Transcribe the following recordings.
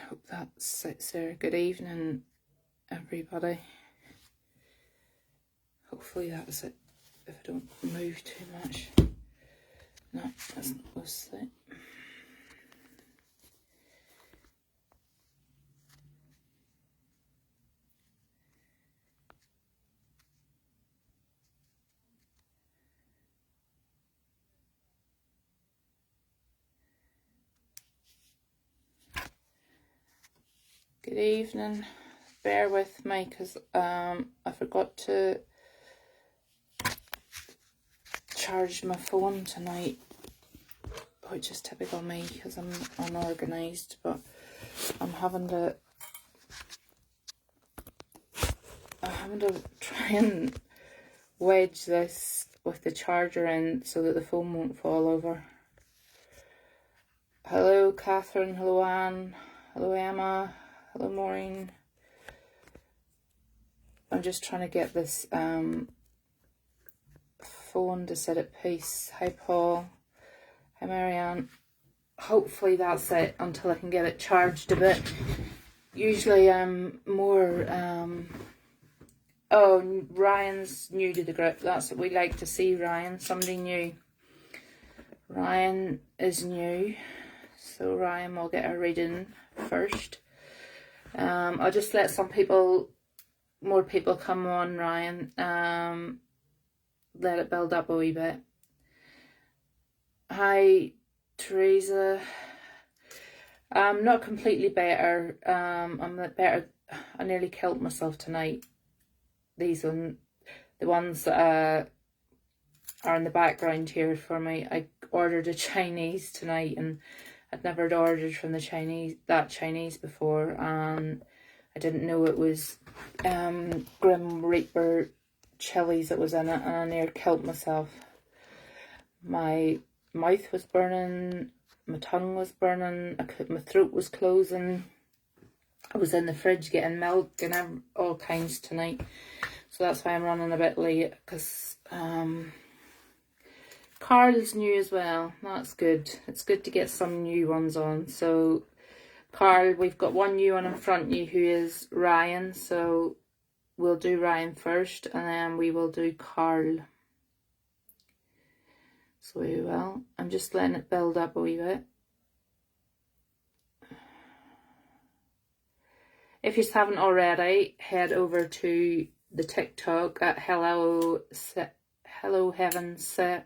Hope that sits there. Good evening, everybody. Hopefully that's it, if I don't move too much. No, that's not what's it. Good evening. Bear with me because I forgot to charge my phone tonight, which is typical me because I'm unorganised, but I'm having to try and wedge this with the charger in so that the phone won't fall over. Hello Catherine, hello Anne, hello Emma, hello Maureen. I'm just trying to get this phone to sit at peace. Hi Paul, hi Marianne. Hopefully that's it until I can get it charged a bit. Usually I'm more oh, Ryan's new to the group. That's what we like to see, Ryan. Somebody new. Ryan is new. So Ryan will get a reading first. I'll just let more people come on, Ryan. Let it build up a wee bit. Hi, Teresa. I'm not completely better. I'm better. I nearly killed myself tonight. These the ones that are in the background here for me. I ordered a Chinese tonight, and I'd never ordered from the Chinese before, and I didn't know it was Grim Reaper chilies that was in it, and I nearly killed myself. My mouth was burning, my tongue was burning, my throat was closing. I was in the fridge getting milk and all kinds tonight, so that's why I'm running a bit late, because Carl's new as well. That's good. It's good to get some new ones on. So Carl, we've got one new one in front of you who is Ryan, so we'll do Ryan first and then we will do Carl. So we will. I'm just letting it build up a wee bit. If you haven't already, head over to the TikTok at Hello Heaven 6.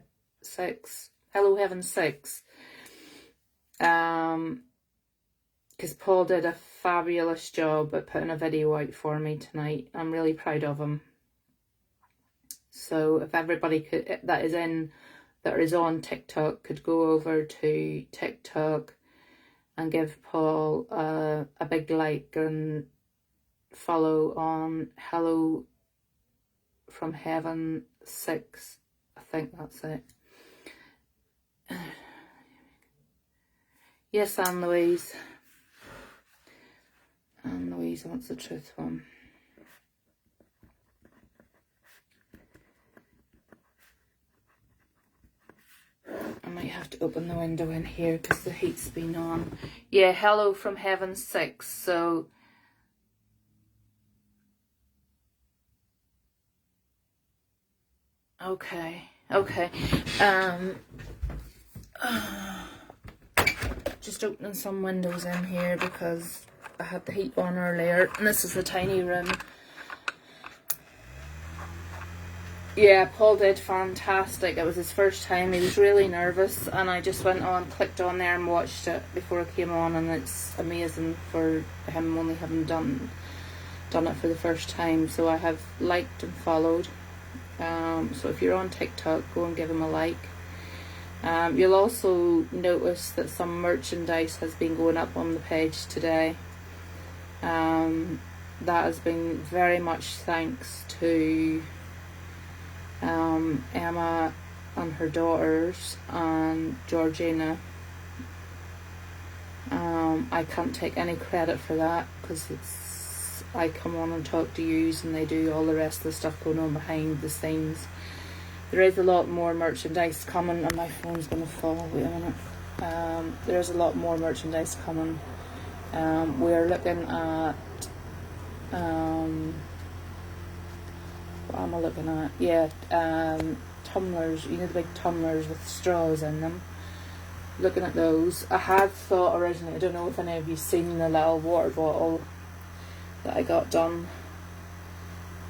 Because Paul did a fabulous job at putting a video out for me tonight. I'm really proud of him. So if everybody that is on TikTok could go over to TikTok and give Paul a big like and follow on Hello from Heaven 6. I think that's it. Yes, Anne Louise. Anne Louise wants the truth one. I might have to open the window in here because the heat's been on. Yeah, Hello from Heaven 6. So okay. Just opening some windows in here because I had the heat on earlier, and this is the tiny room. Yeah, Paul did fantastic. It was his first time. He was really nervous, and I just clicked on there and watched it before I came on, and it's amazing for him only having done it for the first time. So I have liked and followed. So if you're on TikTok, go and give him a like. You'll also notice that some merchandise has been going up on the page today. That has been very much thanks to Emma and her daughters and Georgina. I can't take any credit for that because I come on and talk to yous and they do all the rest of the stuff going on behind the scenes. There is a lot more merchandise coming, and my phone's going to fall. Wait a minute. There is a lot more merchandise coming We're looking at, what am I looking at? Yeah, tumblers, you know, the big tumblers with straws in them. Looking at those. I had thought originally, I don't know if any of you seen the little water bottle that I got done.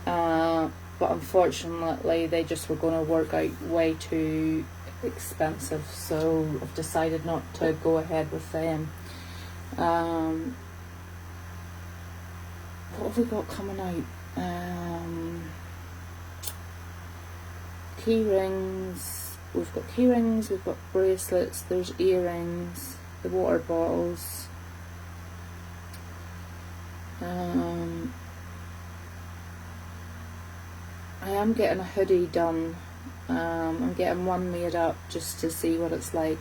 But unfortunately they just were going to work out way too expensive, so I've decided not to go ahead with them. What have we got coming out? Key rings. We've got key rings, we've got bracelets, there's earrings, the water bottles. I am getting a hoodie done. I'm getting one made up just to see what it's like.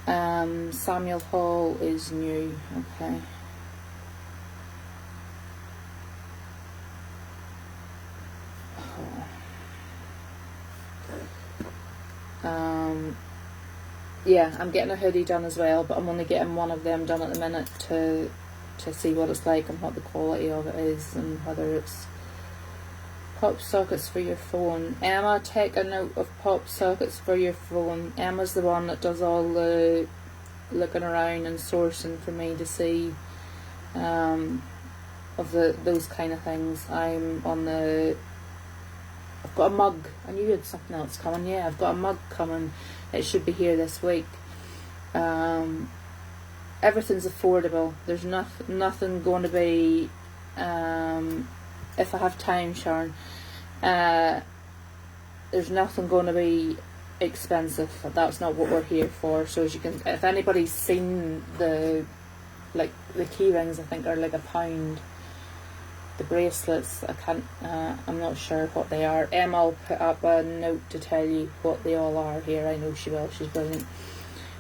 Samuel Hall is new. Okay. Yeah, I'm getting a hoodie done as well, but I'm only getting one of them done at the minute to see what it's like and what the quality of it is and whether it's pop sockets for your phone. Emma, take a note of pop sockets for your phone. Emma's the one that does all the looking around and sourcing for me to see of those kind of things. I'm on the... I've got a mug. I knew you had something else coming. Yeah, I've got a mug coming. It should be here this week. Everything's affordable. There's nothing going to be... if I have time, Sharon, there's nothing going to be expensive. That's not what we're here for. So as you can, if anybody's seen the key rings, I think are like £1. The bracelets, I'm not sure what they are. Emma will put up a note to tell you what they all are here. I know she will. She's brilliant.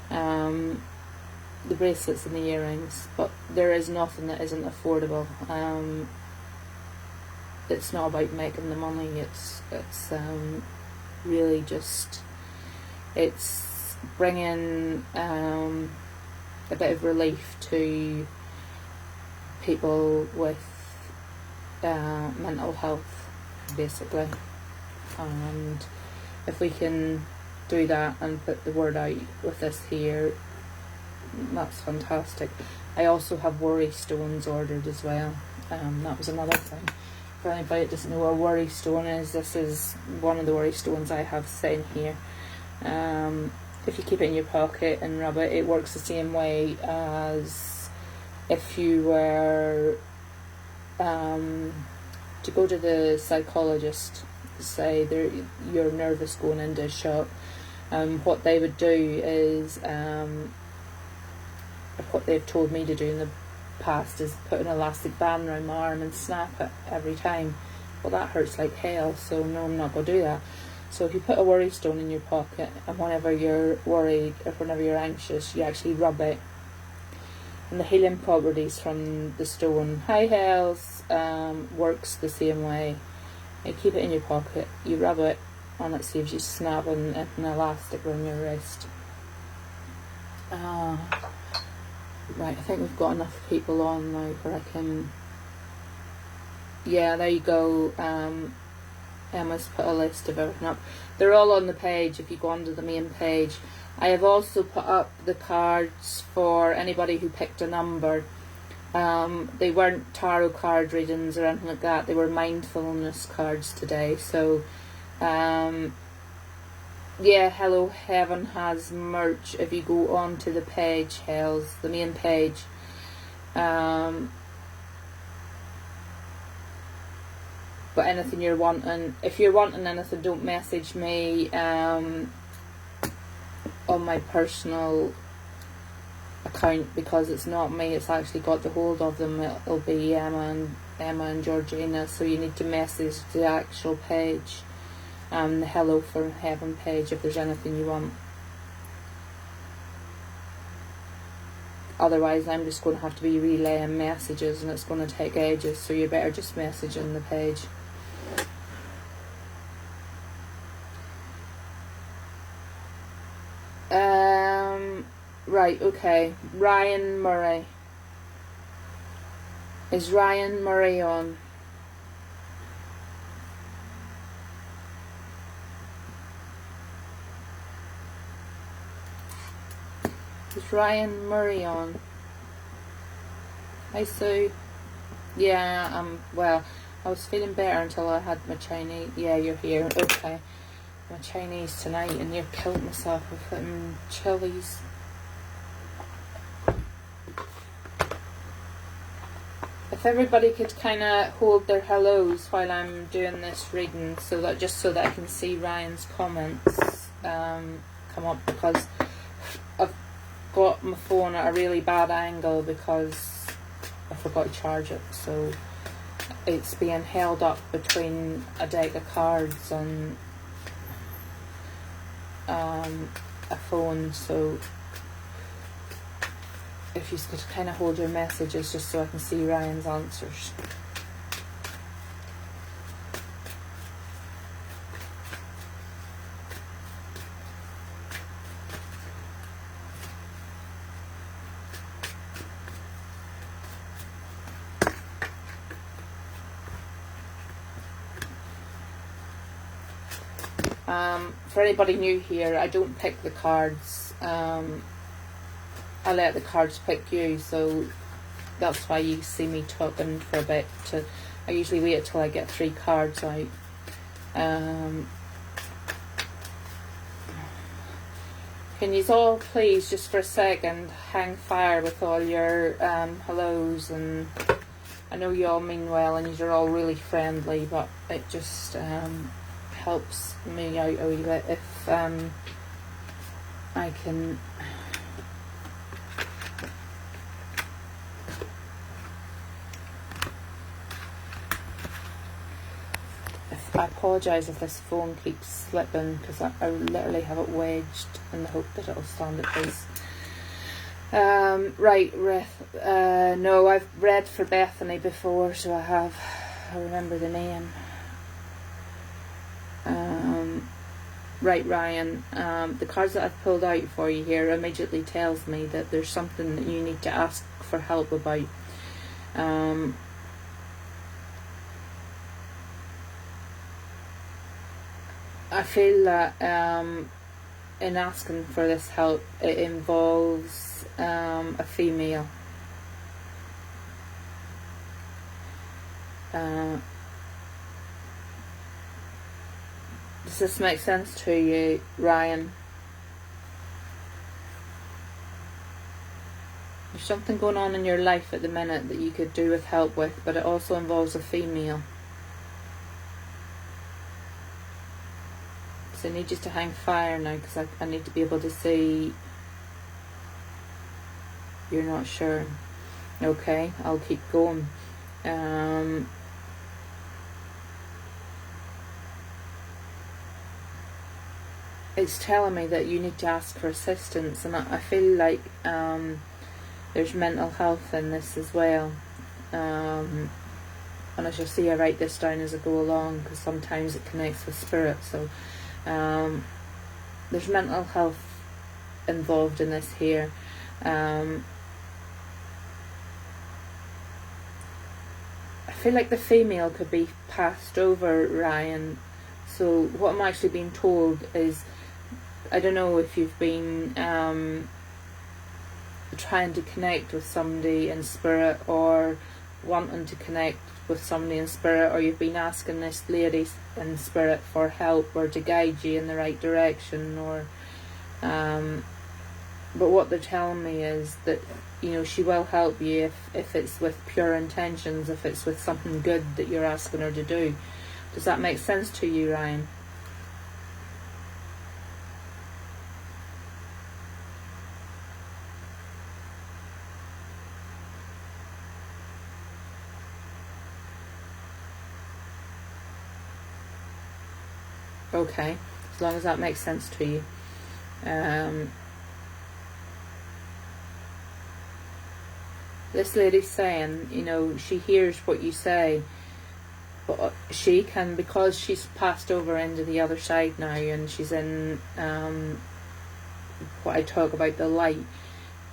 The bracelets and the earrings, but there is nothing that isn't affordable. It's not about making the money. It's really just, it's bringing a bit of relief to people with mental health, basically. And if we can do that and put the word out with this here, that's fantastic. I also have worry stones ordered as well. That was another thing. For anybody that doesn't know what a worry stone is, this is one of the worry stones I have sitting here. If you keep it in your pocket and rub it, it works the same way as if you were to go to the psychologist, say you're nervous going into a shop. What they would do is, what they've told me to do in the past is put an elastic band around my arm and snap it every time. Well, that hurts like hell, so no, I'm not going to do that. So if you put a worry stone in your pocket, and whenever you're worried or whenever you're anxious, you actually rub it, and the healing properties from the stone, High Health, works the same way. You keep it in your pocket, you rub it, and it saves you snapping an elastic around your wrist. Right, I think we've got enough people on now where I can... Yeah, there you go. Emma's put a list of everything up. They're all on the page if you go onto the main page. I have also put up the cards for anybody who picked a number. They weren't tarot card readings or anything like that. They were mindfulness cards today. So, yeah, Hello Heaven has merch if you go on to the page, Hells, the main page. But anything you're wanting, if you're wanting anything, don't message me on my personal account, because it's not me, it's actually got the hold of them. It'll be Emma and Georgina, so you need to message the actual page, the Hello from Heaven page, if there's anything you want. Otherwise I'm just going to have to be relaying messages and it's going to take ages, so you better just message in the page. Right, okay. Ryan Murray. Is Ryan Murray on? Is Ryan Murray on? Hi Sue. Yeah, well, I was feeling better until I had my Chinese. Yeah, you're here. Okay. My Chinese tonight, and you've killed myself with chilies. If everybody could kind of hold their hellos while I'm doing this reading, so that I can see Ryan's comments come up, because I've got my phone at a really bad angle because I forgot to charge it, so it's being held up between a deck of cards and a phone. So if you could kind of hold your messages just so I can see Ryan's answers. For anybody new here, I don't pick the cards. I let the cards pick you, so that's why you see me talking for a bit. I usually wait till I get 3 cards out. Can you all please, just for a second, hang fire with all your hellos? And I know you all mean well and you're all really friendly, but it just helps me out a wee bit if I can. I apologise if this phone keeps slipping, because I literally have it wedged in the hope that it'll stand at peace. Right, no, I've read for Bethany before, so I remember the name. Right, Ryan, the cards that I've pulled out for you here immediately tells me that there's something that you need to ask for help about. I feel that in asking for this help, it involves a female. Does this make sense to you, Ryan? There's something going on in your life at the minute that you could do with help with, but it also involves a female. So I need you to hang fire now, because I need to be able to see. You're not sure. Okay, I'll keep going. It's telling me that you need to ask for assistance, and I feel like there's mental health in this as well. And as you'll see, I write this down as I go along, because sometimes it connects with spirit. So there's mental health involved in this here. I feel like the female could be passed over, Ryan. So what I'm actually being told is, I don't know if you've been trying to connect with somebody in spirit, or wanting to connect with somebody in spirit, or you've been asking this lady in spirit for help or to guide you in the right direction, or but what they're telling me is that, you know, she will help you if it's with pure intentions, if it's with something good that you're asking her to do. Does that make sense to you, Ryan? Okay, as long as that makes sense to you. This lady's saying, you know, she hears what you say, but she can, because she's passed over into the other side now, and she's in what I talk about, the light,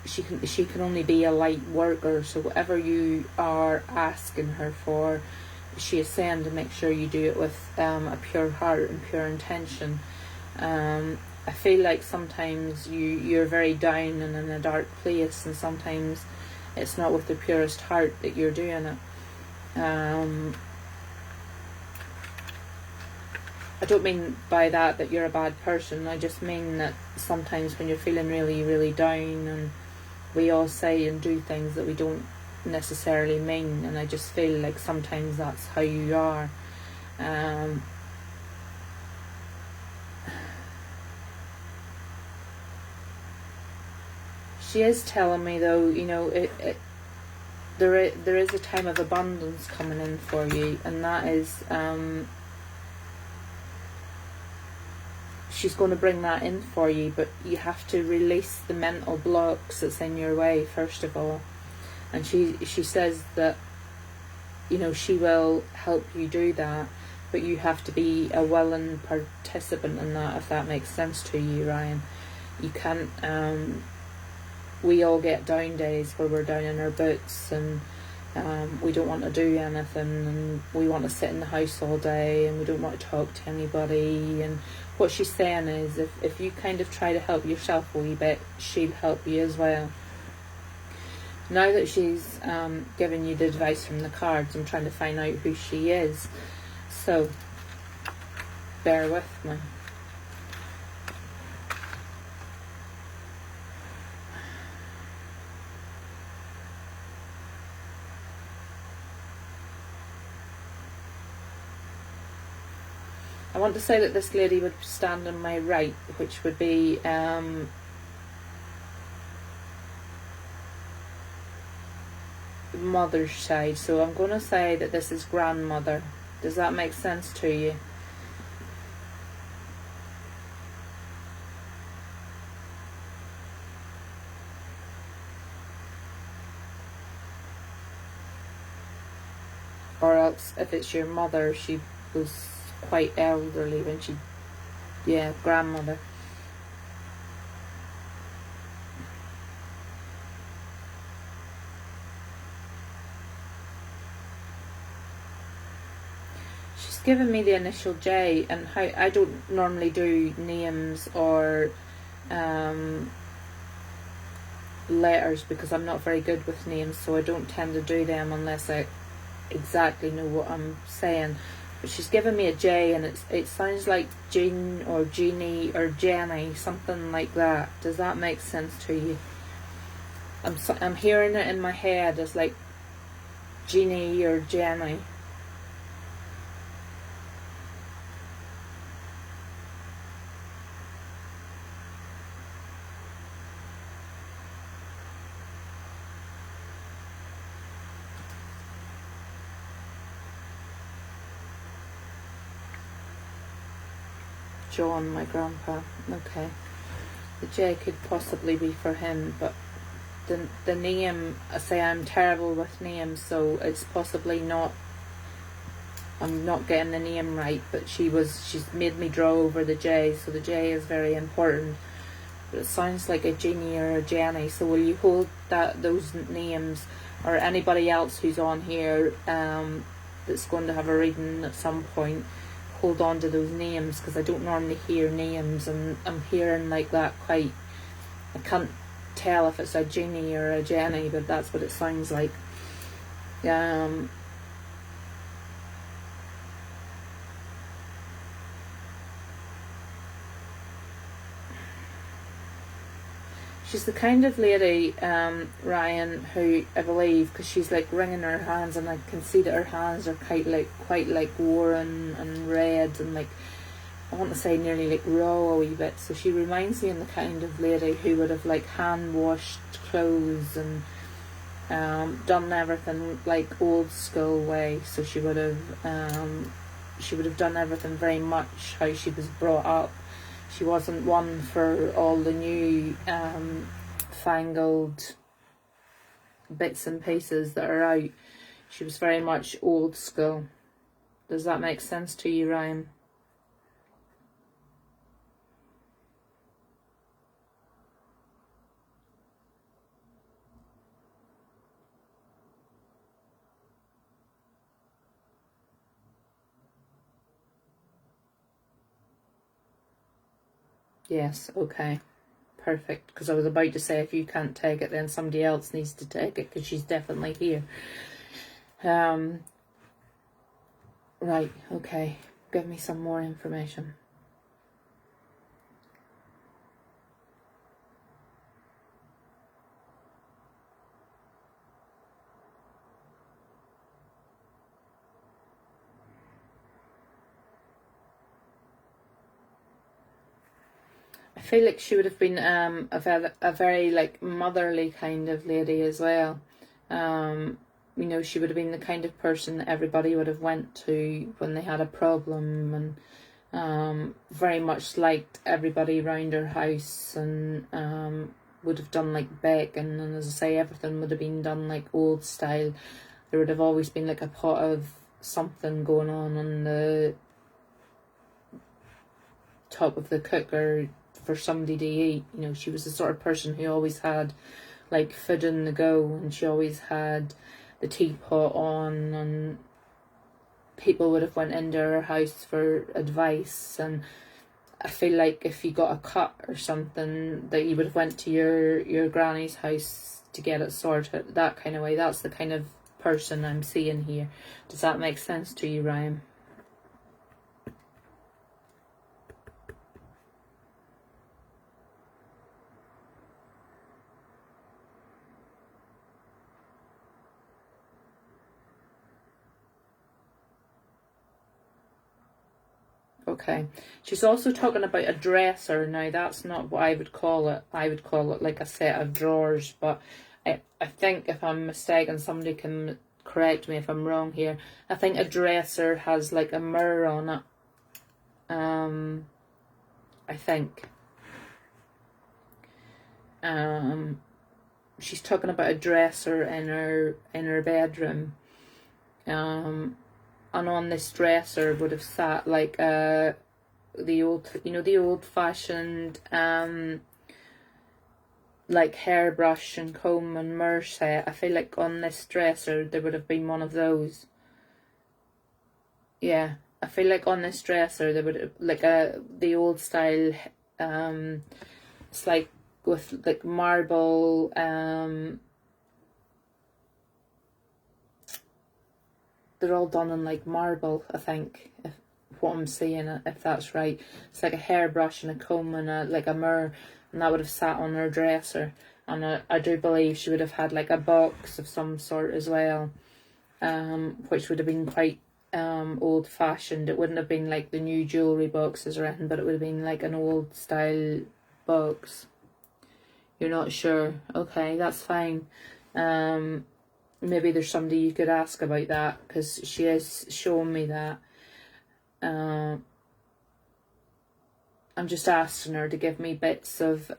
she can only be a light worker. So whatever you are asking her for, she is saying to make sure you do it with a pure heart and pure intention. I feel like sometimes you're very down and in a dark place, and sometimes it's not with the purest heart that you're doing it. I don't mean by that you're a bad person. I just mean that sometimes when you're feeling really, really down, and we all say and do things that we don't necessarily mean, and I just feel like sometimes that's how you are. She is telling me though, you know, there is a time of abundance coming in for you, and that is she's going to bring that in for you, but you have to release the mental blocks that's in your way first of all. And she says that, you know, she will help you do that, but you have to be a willing participant in that, if that makes sense to you, Ryan. You can't we all get down days where we're down in our boots, and we don't want to do anything, and we want to sit in the house all day, and we don't want to talk to anybody. And what she's saying is, if you kind of try to help yourself a wee bit, she'll help you as well. Now that she's given you the advice from the cards, I'm trying to find out who she is. So, bear with me. I want to say that this lady would stand on my right, which would be mother's side. So I'm going to say that this is grandmother. Does that make sense to you? Or else, if it's your mother, she was quite elderly when she, yeah, grandmother. She's given me the initial J, and how I don't normally do names or letters because I'm not very good with names, so I don't tend to do them unless I exactly know what I'm saying. But she's given me a J, and it sounds like Jean or Jeannie or Jenny, something like that. Does that make sense to you? I'm hearing it in my head as like Jeannie or Jenny. John, my grandpa. Okay. The J could possibly be for him, but the name, I say I'm terrible with names, so it's possibly not, I'm not getting the name right, but she's made me draw over the J, so the J is very important. But it sounds like a Jeannie or a Jenny, so will you hold those names, or anybody else who's on here that's going to have a reading at some point, hold on to those names, because I don't normally hear names, and I'm hearing like that quite, I can't tell if it's a Jeannie or a Jenny, but that's what it sounds like. She's the kind of lady, Ryan, who I believe, because she's like wringing her hands, and I can see that her hands are quite like worn and red, and like, I want to say nearly like raw a wee bit. So she reminds me of the kind of lady who would have like hand washed clothes and done everything like old school way. So she would have done everything very much how she was brought up. She wasn't one for all the new fangled bits and pieces that are out. She was very much old school. Does that make sense to you, Ryan? Yes, okay. Perfect. Because I was about to say if you can't take it, then somebody else needs to take it because she's definitely here. Right, okay. Give me some more information. I feel like she would have been a very like motherly kind of lady as well. You know, she would have been the kind of person that everybody would have went to when they had a problem, and very much liked everybody around her house, and would have done like baking, and as I say, everything would have been done like old style. There would have always been like a pot of something going on the top of the cooker for somebody to eat. You know, she was the sort of person who always had like food on the go, and she always had the teapot on, and people would have went into her house for advice. And I feel like if you got a cut or something, that you would have went to your granny's house to get it sorted, that kind of way. That's the kind of person I'm seeing here. Does that make sense to you, Ryan? Okay. She's also talking about a dresser. Now, that's not what I would call it. I would call it like a set of drawers. But I think if I'm mistaken, somebody can correct me if I'm wrong here. I think a dresser has like a mirror on it. I think. She's talking about a dresser in her bedroom. And on this dresser would have sat like the old fashioned like hairbrush and comb and mirror set. I feel like on this dresser there would have been one of those. Yeah, I feel like on this dresser there would have, like the old style. It's like with like marble. They're all done in like marble, I think, if what I'm seeing, if that's right. It's like a hairbrush and a comb and like a mirror, and that would have sat on her dresser. And I do believe she would have had like a box of some sort as well, which would have been quite old fashioned. It wouldn't have been like the new jewellery boxes or anything, but it would have been like an old style box. You're not sure? Okay, that's fine. Maybe there's somebody you could ask about that, because she has shown me that. I'm just asking her to give me bits of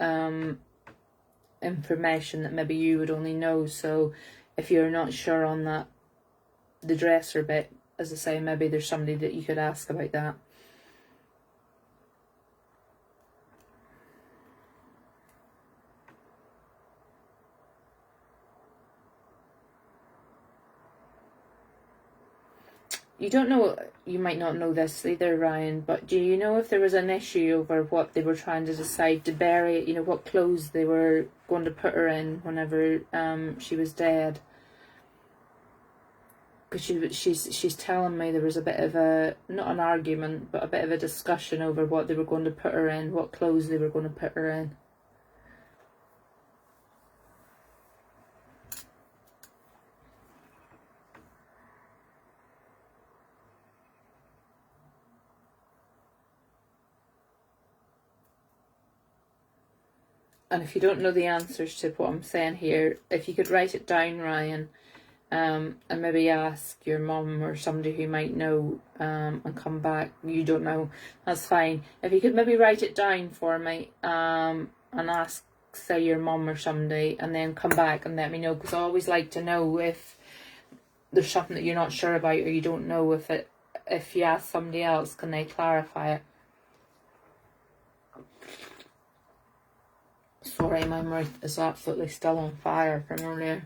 information that maybe you would only know. So if you're not sure on that, the dresser bit, as I say, maybe there's somebody that you could ask about that. You don't know, you might not know this either, Ryan, but do you know if there was an issue over what they were trying to decide to bury, you know, what clothes they were going to put her in whenever she was dead? Because she's telling me there was a bit of a, not an argument, but a bit of a discussion over what they were going to put her in, what clothes they were going to put her in. And if you don't know the answers to what I'm saying here, if you could write it down, Ryan, and maybe ask your mum or somebody who might know, and come back. You don't know, that's fine. If you could maybe write it down for me, and ask, say, your mum or somebody, and then come back and let me know, because I always like to know if there's something that you're not sure about, or you don't know if you ask somebody else, can they clarify it? Sorry, my mouth is absolutely still on fire from earlier.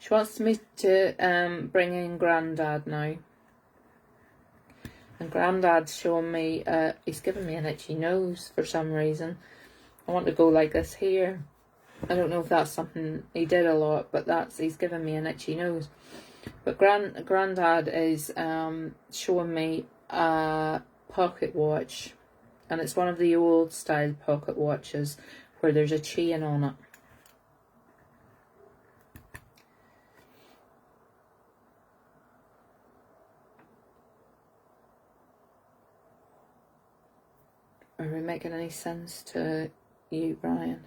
She wants me to bring in Grandad now. And Grandad's showing me, he's giving me an itchy nose for some reason. I want to go like this here. I don't know if that's something he did a lot, but he's giving me an itchy nose. But Grandad is showing me a pocket watch. And it's one of the old style pocket watches where there's a chain on it. Are we making any sense to you, Brian?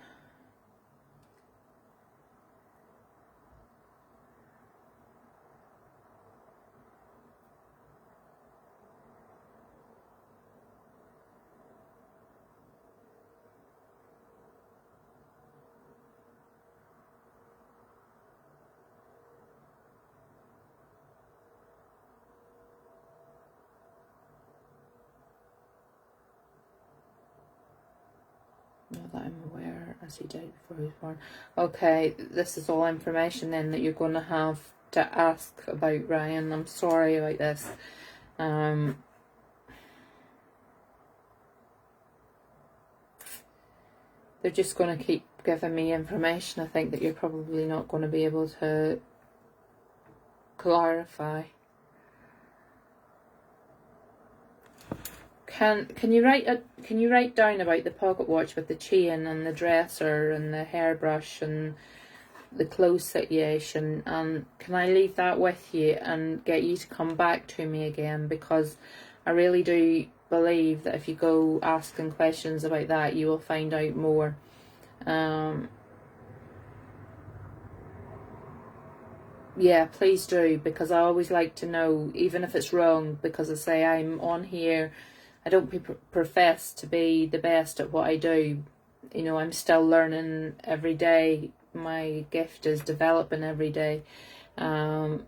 Not that I'm aware, as he died before he was born. Okay, this is all information then that you're going to have to ask about, Ryan. I'm sorry about this. They're just going to keep giving me information, I think, that you're probably not going to be able to clarify. Can you write down about the pocket watch with the chain and the dresser and the hairbrush and the clothes situation, and can I leave that with you and get you to come back to me again, because I really do believe that if you go asking questions about that, you will find out more. Yeah, please do, because I always like to know, even if it's wrong, because I say I'm on here, I don't profess to be the best at what I do. You know, I'm still learning every day. My gift is developing every day. And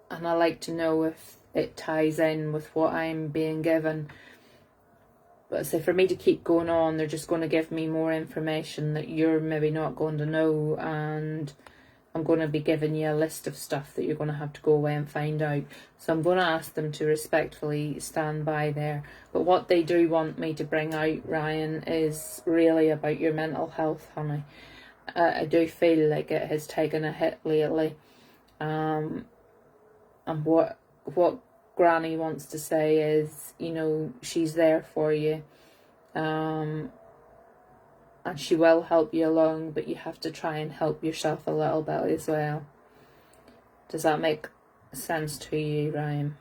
I like to know if it ties in with what I'm being given. But so for me to keep going on, they're just going to give me more information that you're maybe not going to know, and I'm going to be giving you a list of stuff that you're going to have to go away and find out. So I'm going to ask them to respectfully stand by there. But what they do want me to bring out, Ryan, is really about your mental health, honey. I do feel like it has taken a hit lately. And what Granny wants to say is, you know, she's there for you. And she will help you along, but you have to try and help yourself a little bit as well. Does that make sense to you, Ryan?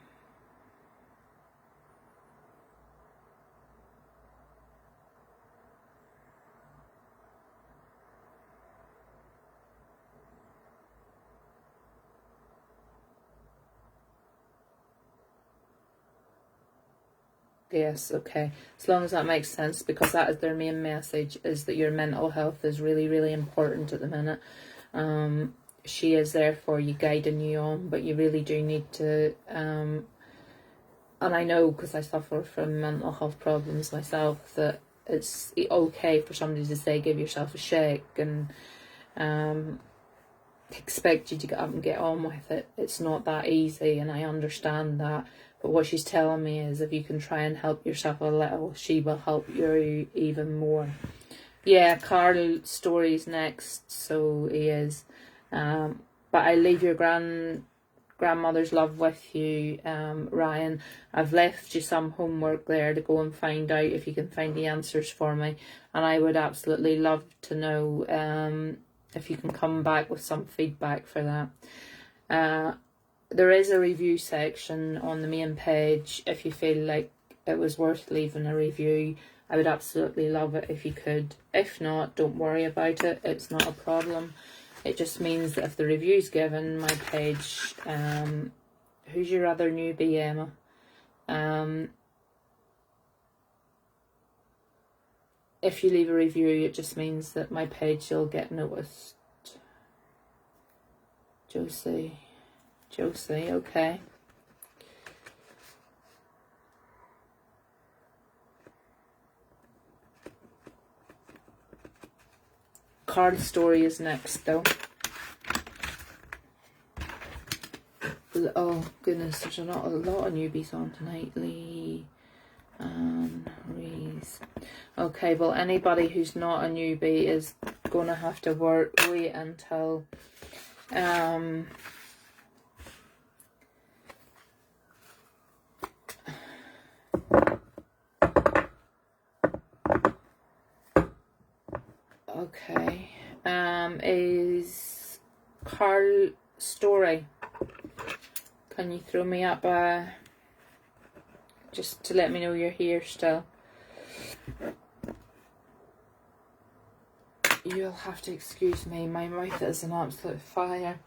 Yes, okay. As long as that makes sense, because that is their main message, is that your mental health is really, really important at the minute. She is there for you, guiding you on, but you really do need to, and I know because I suffer from mental health problems myself, that it's okay for somebody to say give yourself a shake and expect you to get up and get on with it. It's not that easy, and I understand that. But what she's telling me is if you can try and help yourself a little, she will help you even more. Yeah, Carl's story's next, so he is. But I leave your grandmother's love with you, Ryan. I've left you some homework there to go and find out if you can find the answers for me. And I would absolutely love to know if you can come back with some feedback for that. There is a review section on the main page if you feel like it was worth leaving a review. I would absolutely love it if you could. If not, don't worry about it. It's not a problem. It just means that if the review's given, my page, who's your other newbie, Emma? If you leave a review, it just means that my page will get noticed. Josie, okay. Carl's story is next, though. Oh goodness, there's not a lot of newbies on tonight. Lee and Reese. Okay, well, anybody who's not a newbie is going to have to wait until okay. Is Carl Story? Can you throw me up just to let me know you're here still? You'll have to excuse me, my mouth is an absolute fire.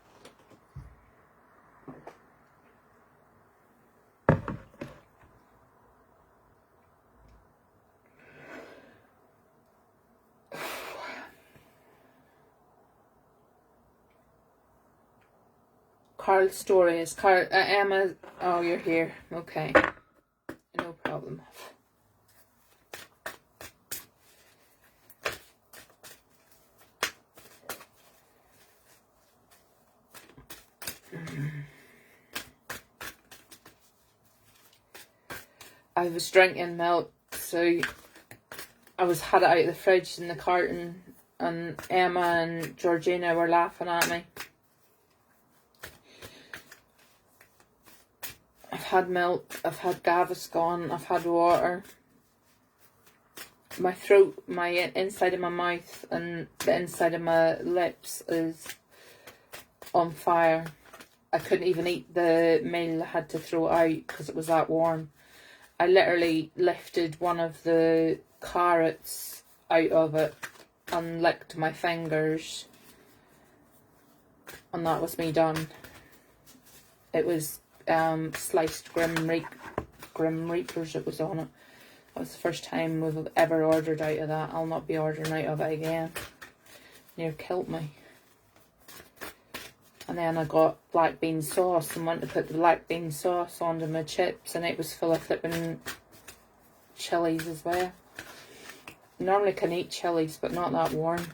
Carl's Story is Carl, Emma. Oh, you're here. Okay, no problem. I was drinking milk, so I had it out of the fridge in the carton, and Emma and Georgina were laughing at me. I've had milk, I've had Gaviscon, I've had water. My throat, my inside of my mouth and the inside of my lips is on fire. I couldn't even eat the meal, I had to throw it out because it was that warm. I literally lifted one of the carrots out of it and licked my fingers, and that was me done. It was sliced Grim Reapers that was on it. That was the first time we've ever ordered out of that. I'll not be ordering out of it again. Near killed me. And then I got black bean sauce and went to put the black bean sauce onto my chips, and it was full of flipping chilies as well. Normally can eat chilies, but not that warm.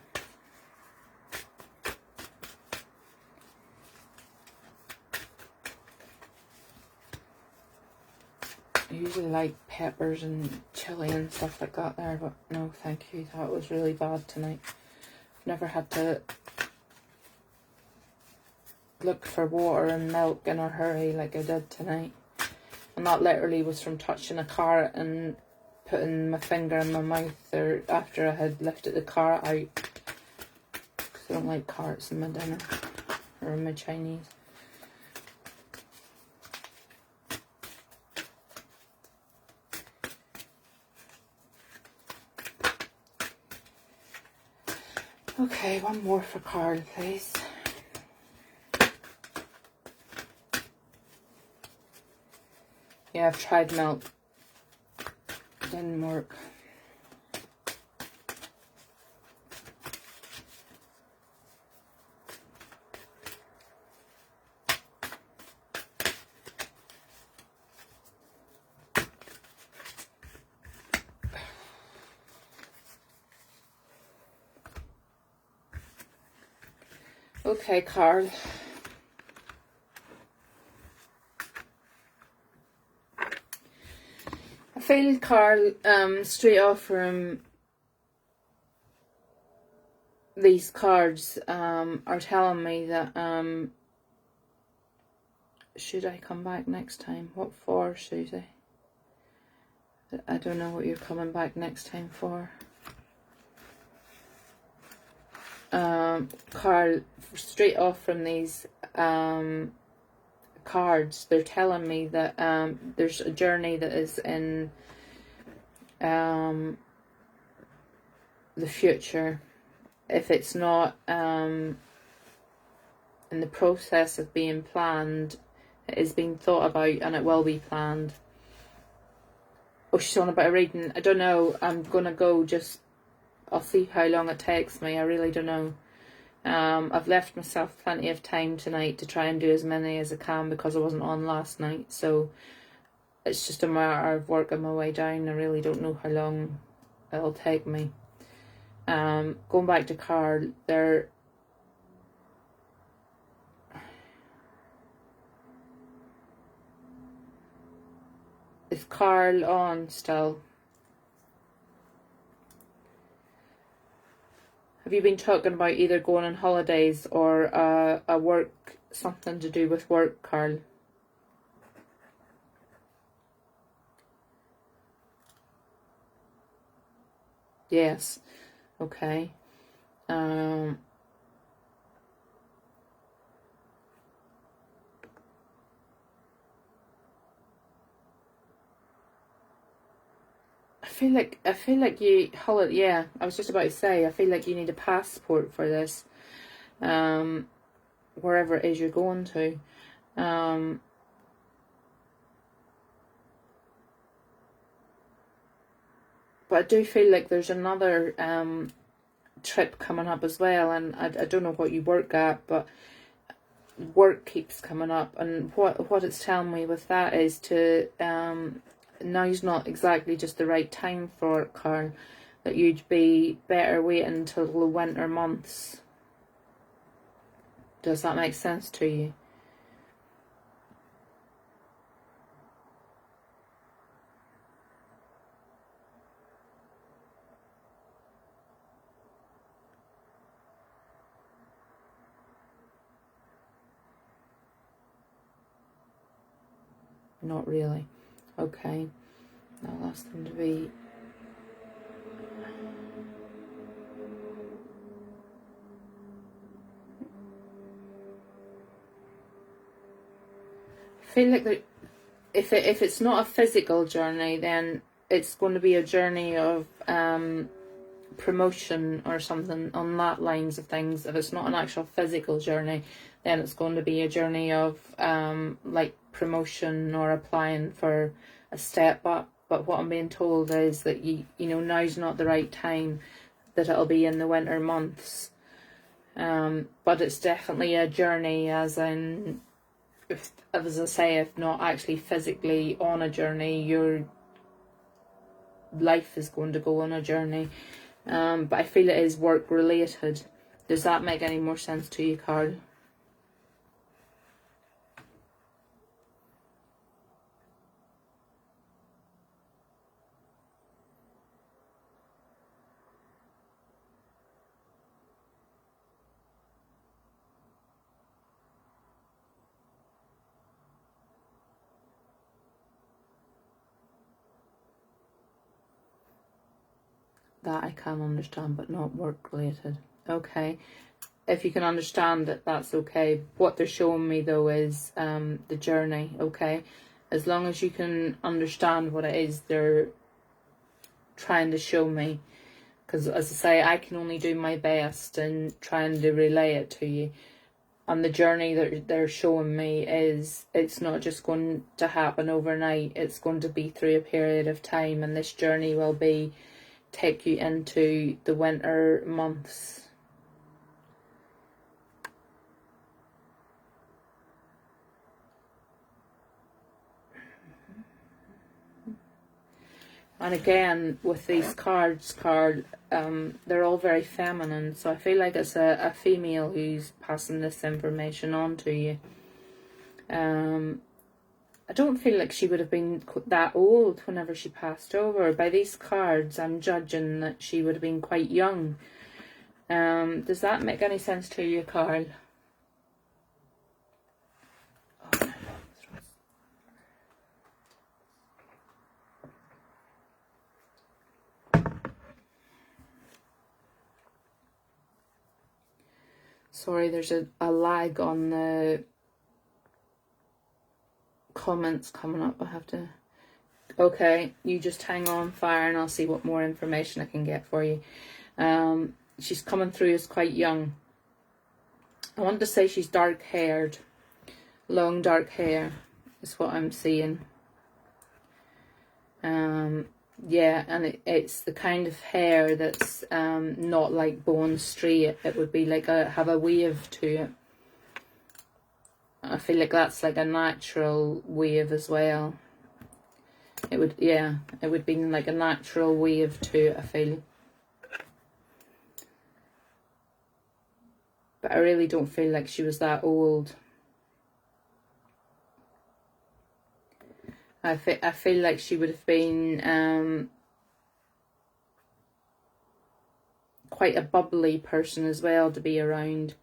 I usually like peppers and chili and stuff like that there, but no thank you, that was really bad tonight. I've never had to look for water and milk in a hurry like I did tonight. And that literally was from touching a carrot and putting my finger in my mouth or after I had lifted the carrot out. Because I don't like carrots in my dinner or in my Chinese. Okay, one more for Carl, please. Yeah, I've tried milk. Didn't work. Okay, Carl. I feel Carl, straight off from these cards, are telling me that, should I come back next time? What for, Susie? I don't know what you're coming back next time for. Carl, straight off from these cards, they're telling me that there's a journey that is in the future. If it's not in the process of being planned, it is being thought about and it will be planned. Oh, she's on about a reading. I don't know. I'm gonna go just. I'll see how long it takes me. I really don't know. I've left myself plenty of time tonight to try and do as many as I can because I wasn't on last night. So it's just a matter of working my way down. I really don't know how long it'll take me. Going back to Carl, Is Carl on still? Have you been talking about either going on holidays or a work, something to do with work, Carl? Yes. Okay. I feel like you yeah, I was just about to say, I feel like you need a passport for this. Wherever it is you're going to. But I do feel like there's another trip coming up as well, and I don't know what you work at, but work keeps coming up, and what it's telling me with that is to now's not exactly just the right time for it, Carl, that you'd be better waiting until the winter months. Does that make sense to you? Not really. Okay. I'll ask them to be... I feel like if it's not a physical journey, then it's going to be a journey of promotion or something on that lines of things. If it's not an actual physical journey, then it's going to be a journey of like promotion or applying for a step up. But what I'm being told is that you know, now's not the right time, that it'll be in the winter months. But it's definitely a journey, as in, as I say, if not actually physically on a journey, your life is going to go on a journey. But I feel it is work related. Does that make any more sense to you, Carl? That I can understand, but not work related. Okay. If you can understand it, that's okay. What they're showing me though is the journey, okay? As long as you can understand what it is they're trying to show me. Because as I say, I can only do my best in trying to relay it to you. And the journey that they're showing me is, it's not just going to happen overnight. It's going to be through a period of time, and this journey will be take you into the winter months. And again, with these cards, they're all very feminine. So I feel like it's a female who's passing this information on to you. I don't feel like she would have been that old whenever she passed over. By these cards, I'm judging that she would have been quite young. Does that make any sense to you, Carl? Sorry, there's a lag on the comments coming up. I have to... Okay, you just hang on fire and I'll see what more information I can get for you. She's coming through as quite young. I want to say she's dark haired. Long dark hair is what I'm seeing. Yeah, and it's the kind of hair that's not like bone straight. It would be like have a wave to it. I feel like that's like a natural wave as well. It would, yeah, it would be like a natural wave to it, I feel. But I really don't feel like she was that old. I feel like she would have been quite a bubbly person as well to be around.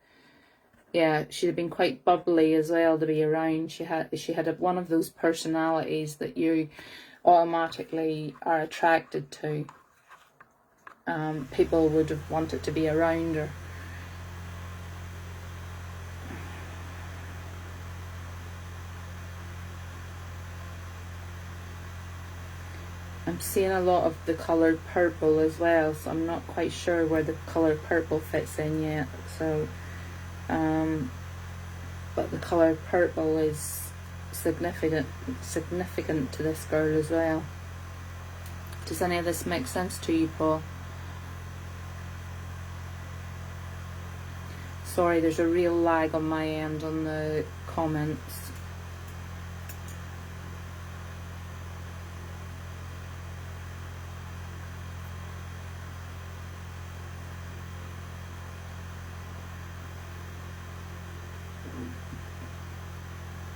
Yeah, she'd have been quite bubbly as well to be around. She had one of those personalities that you automatically are attracted to. People would have wanted to be around her. I'm seeing a lot of the colour purple as well, so I'm not quite sure where the colour purple fits in yet. So, but the colour purple is significant to this girl as well. Does any of this make sense to you, Paul? Sorry, there's a real lag on my end on the comments.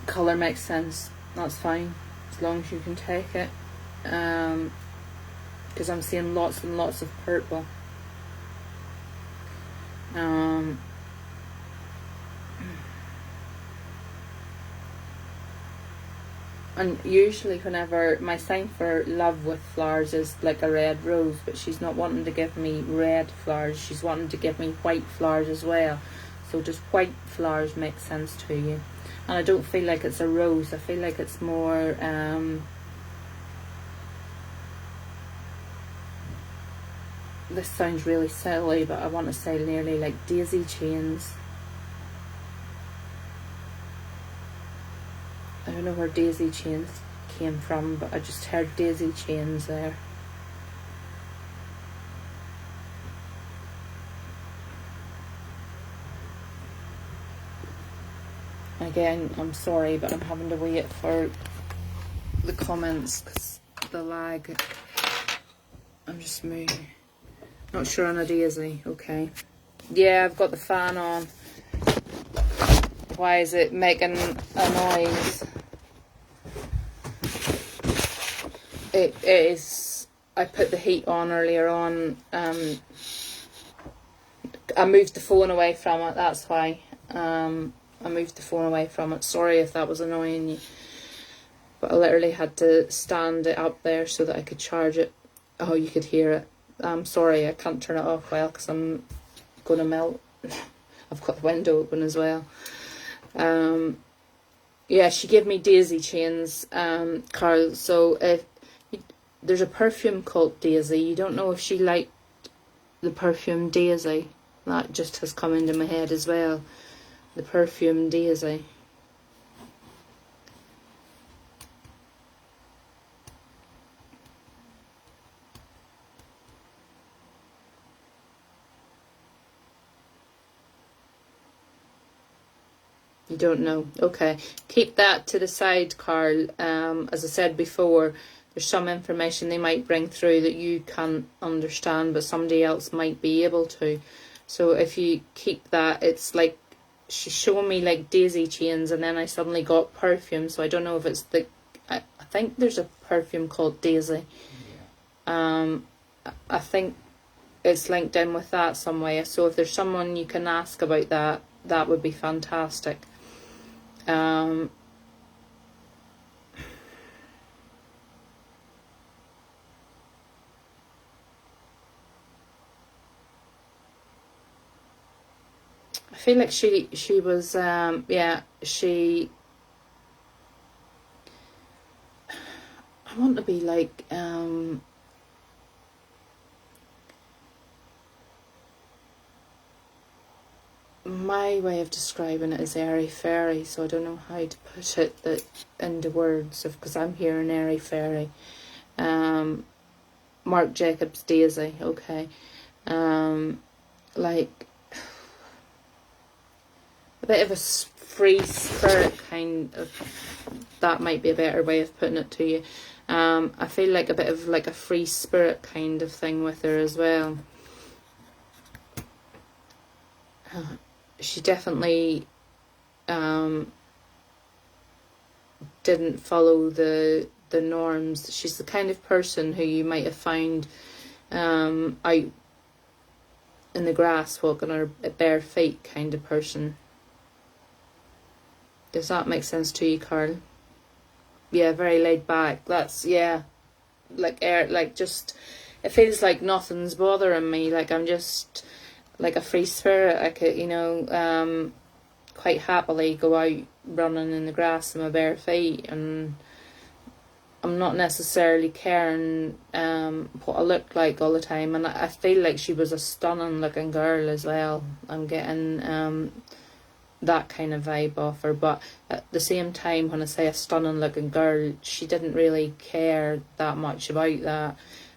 Colour makes sense, that's fine, as long as you can take it. Because I'm seeing lots and lots of purple. And usually whenever my sign for love with flowers is like a red rose, but she's not wanting to give me red flowers, she's wanting to give me white flowers as well. So does white flowers make sense to you? And I don't feel like it's a rose, I feel like it's more this sounds really silly, but I want to say nearly like daisy chains. I don't know where daisy chains came from, but I just heard daisy chains there. Again, I'm sorry, but I'm having to wait for the comments because the lag. I'm just moving. Not sure on a daisy. Okay. Yeah, I've got the fan on. Why is it making a noise? It is. I put the heat on earlier on. I moved the phone away from it. That's why. I moved the phone away from it. Sorry if that was annoying you. But I literally had to stand it up there so that I could charge it. Oh, you could hear it. I'm sorry, I can't turn it off well because I'm going to melt. I've got the window open as well. Yeah, she gave me daisy chains, Carl. So if there's a perfume called Daisy, you don't know if she liked the perfume Daisy. That just has come into my head as well. The perfume Daisy. You don't know. Okay. Keep that to the side, Carl. As I said before, there's some information they might bring through that you can't understand, but somebody else might be able to. So if you keep that, it's like she's showing me like daisy chains, and then I suddenly got perfume. So I don't know if it's the. I think there's a perfume called Daisy. Yeah. I think it's linked in with that some way. So if there's someone you can ask about that, that would be fantastic. I feel like she was yeah, she I want to be like my way of describing it is airy fairy, so I don't know how to put it that into words because I'm hearing airy fairy. Marc Jacobs Daisy, okay. Like a bit of a free spirit kind of, that might be a better way of putting it to you. I feel like a bit of like a free spirit kind of thing with her as well. She definitely didn't follow the the norms. She's the kind of person who you might have found out in the grass walking her bare feet kind of person. Does that make sense to you, Carl? Yeah, very laid back. That's, yeah, like just, it feels like nothing's bothering me. Like I'm just like a free spirit. I could, you know, quite happily go out running in the grass in my bare feet, and I'm not necessarily caring what I look like all the time. And I feel like she was a stunning looking girl as well. I'm getting that kind of vibe off her, but at the same time, when I say a stunning looking girl, she didn't really care that much about that,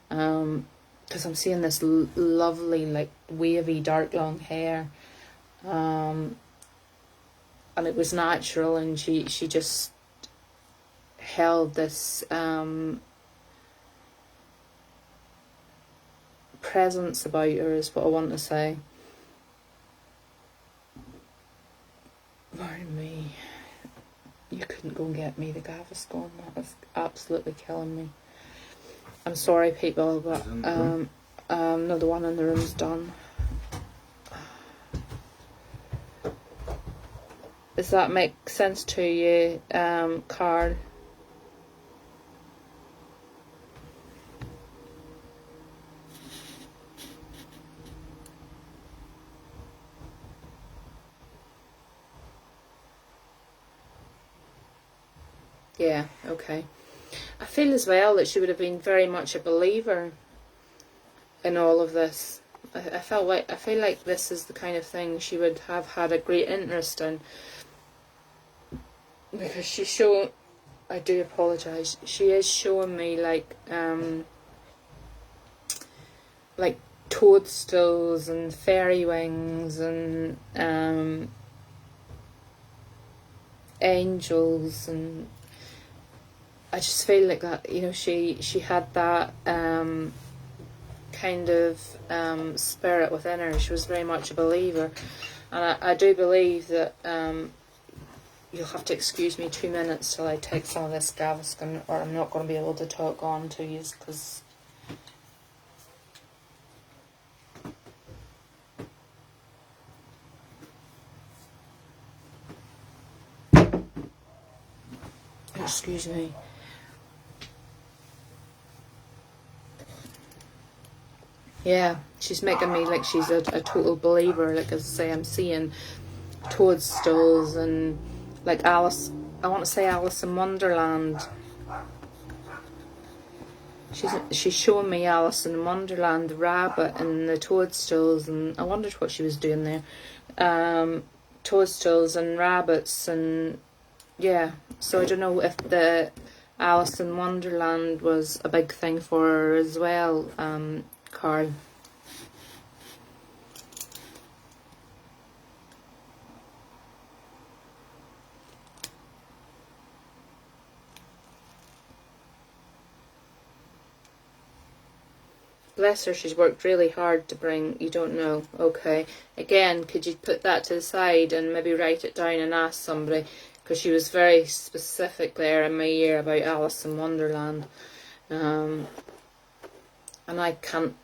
because I'm seeing this lovely, like, wavy dark long hair, and it was natural, and she just held this presence about her, is what I want to say. Pardon me. You couldn't go and get me the Gaviscon. That was absolutely killing me. I'm sorry, people, but no, the one in the room's done. Does that make sense to you, Carl? Yeah, okay. I feel as well that she would have been very much a believer in all of this. I feel like this is the kind of thing she would have had a great interest in, because she's showing, I do apologise, she is showing me like toadstools and fairy wings and angels, and I just feel like that, you know, she had that kind of spirit within her. She was very much a believer, and I do believe that you'll have to excuse me 2 minutes till I take some of this Gaviscon, or I'm not going to be able to talk on to you, because excuse me. Yeah, she's making me like she's a total believer. Like, as I say, I'm seeing toadstools and like Alice, I want to say Alice in Wonderland. She's showing me Alice in Wonderland, the rabbit and the toadstools, and I wondered what she was doing there. Toadstools and rabbits, and yeah, so I don't know if the Alice in Wonderland was a big thing for her as well, Carl. Bless her, she's worked really hard to bring, you don't know. Okay, again, could you put that to the side and maybe write it down and ask somebody, because she was very specific there in my ear about Alice in Wonderland, and I can't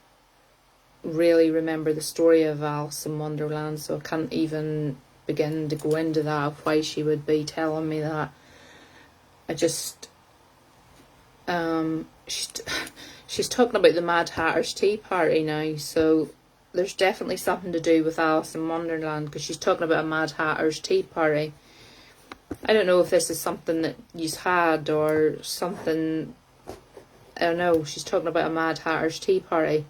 really remember the story of Alice in Wonderland, so I can't even begin to go into that, why she would be telling me that. I just she's talking about the Mad Hatter's Tea Party now, so there's definitely something to do with Alice in Wonderland, because she's talking about a Mad Hatter's Tea Party. I don't know if this is something that you've had or something, I don't know, she's talking about a Mad Hatter's Tea Party.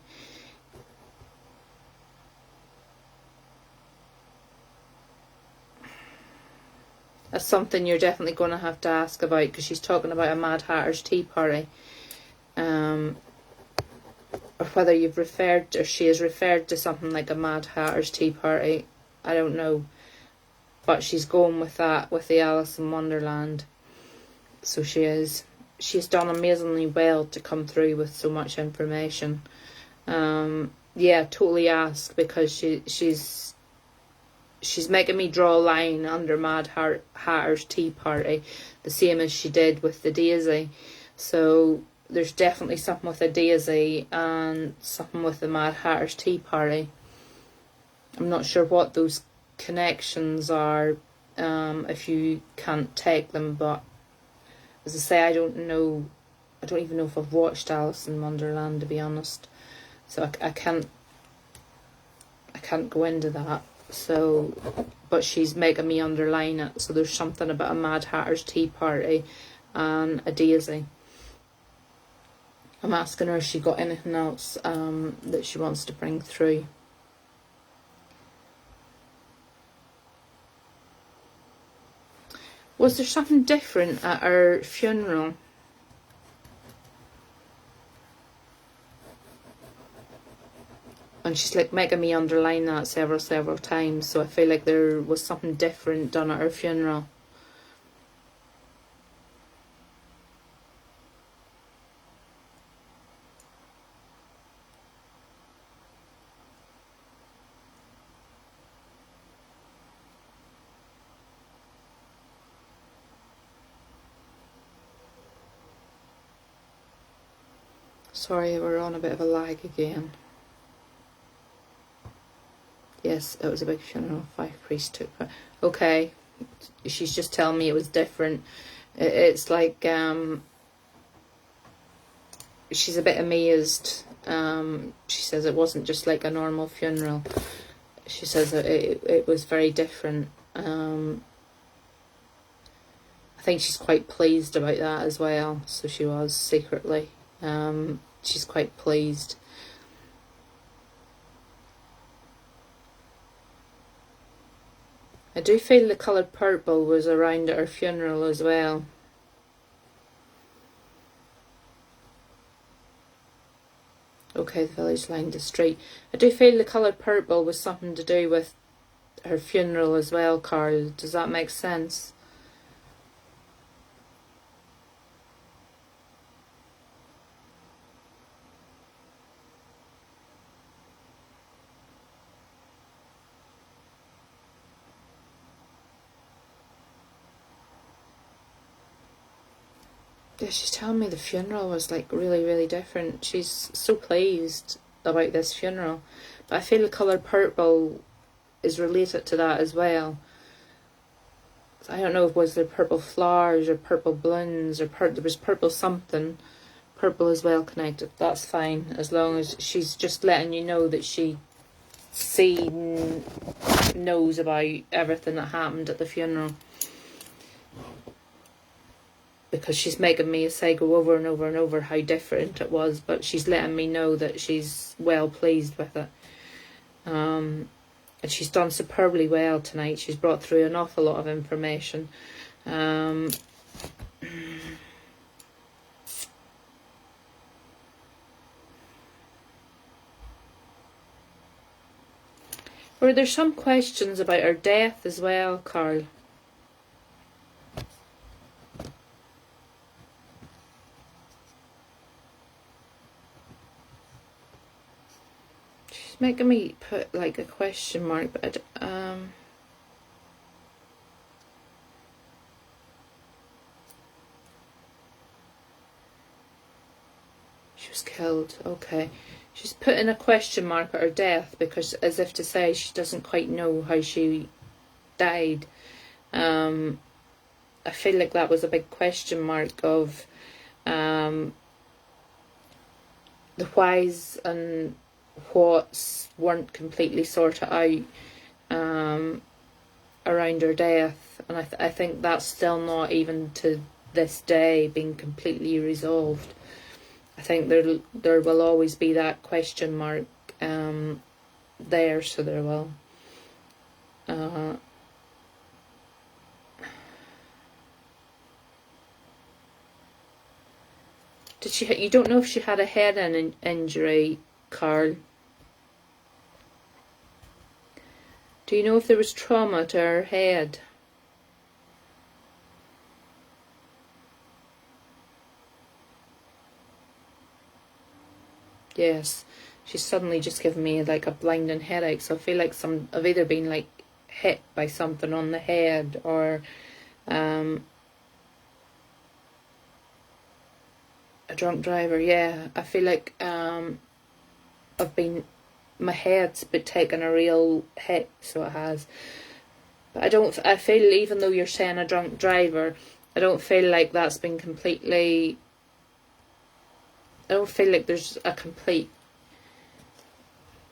That's something you're definitely going to have to ask about, because she's talking about a Mad Hatter's Tea Party. Or whether you've referred, or she has referred to something like a Mad Hatter's Tea Party, I don't know. But she's going with that, with the Alice in Wonderland. So she is. She's done amazingly well to come through with so much information. Yeah, totally ask, because she's making me draw a line under Mad Hatter's Tea Party, the same as she did with the Daisy. So there's definitely something with a Daisy and something with the Mad Hatter's Tea Party. I'm not sure what those connections are, if you can't take them, but as I say, I don't know. I don't even know if I've watched Alice in Wonderland, to be honest. So I can't go into that. So, but she's making me underline it. So there's something about a Mad Hatter's Tea Party and a Daisy. I'm asking her if she got anything else that she wants to bring through. Was there something different at her funeral? And she's like making me underline that several times. So I feel like there was something different done at her funeral. Sorry, we're on a bit of a lag again. Yes, it was a big funeral. 5 priests took part. Okay, she's just telling me it was different. It's like she's a bit amazed. She says it wasn't just like a normal funeral. She says that it was very different. I think she's quite pleased about that as well. So she was secretly. She's quite pleased. I do feel the colour purple was around at her funeral as well. Okay, the village lined the street. I do feel the colour purple was something to do with her funeral as well, Carl. Does that make sense? Yeah, she's telling me the funeral was like really different. She's so pleased about this funeral. But I feel the colour purple is related to that as well. I don't know if was there purple flowers or purple balloons or there was purple something. Purple as well connected. That's fine as long as she's just letting you know that she knows about everything that happened at the funeral. Because she's making me say go over and over and over how different it was, but she's letting me know that she's well pleased with it. And she's done superbly well tonight. She's brought through an awful lot of information. Were there some questions about her death as well, Carl? She's making me put like a question mark, but she was killed. Okay. She's putting a question mark at her death because, as if to say, she doesn't quite know how she died. I feel like that was a big question mark of the whys and whats weren't completely sorted out around her death, and I think that's still not even to this day being completely resolved. I think there will always be that question mark there, so there will. Did she? You don't know if she had a head injury, Carl? Do you know if there was trauma to her head? Yes, she's suddenly just given me like a blinding headache. So I feel like I've either been like hit by something on the head or drunk driver. Yeah, I feel like my head's been taking a real hit, so it has. But I feel, even though you're saying a drunk driver, I don't feel like that's been completely, I don't feel like there's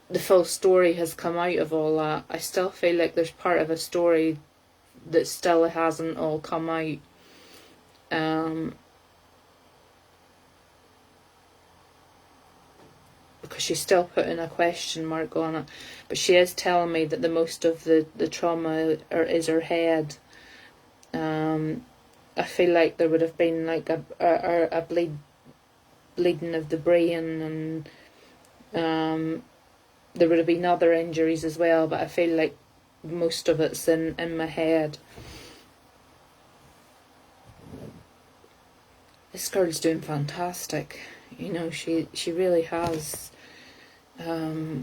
the full story has come out of all that. I still feel like there's part of a story that still hasn't all come out. Because she's still putting a question mark on it, but she is telling me that the most of the trauma is her head. I feel like there would have been like a bleeding of the brain, and there would have been other injuries as well, but I feel like most of it's in my head. This girl's doing fantastic. You know, she really has. I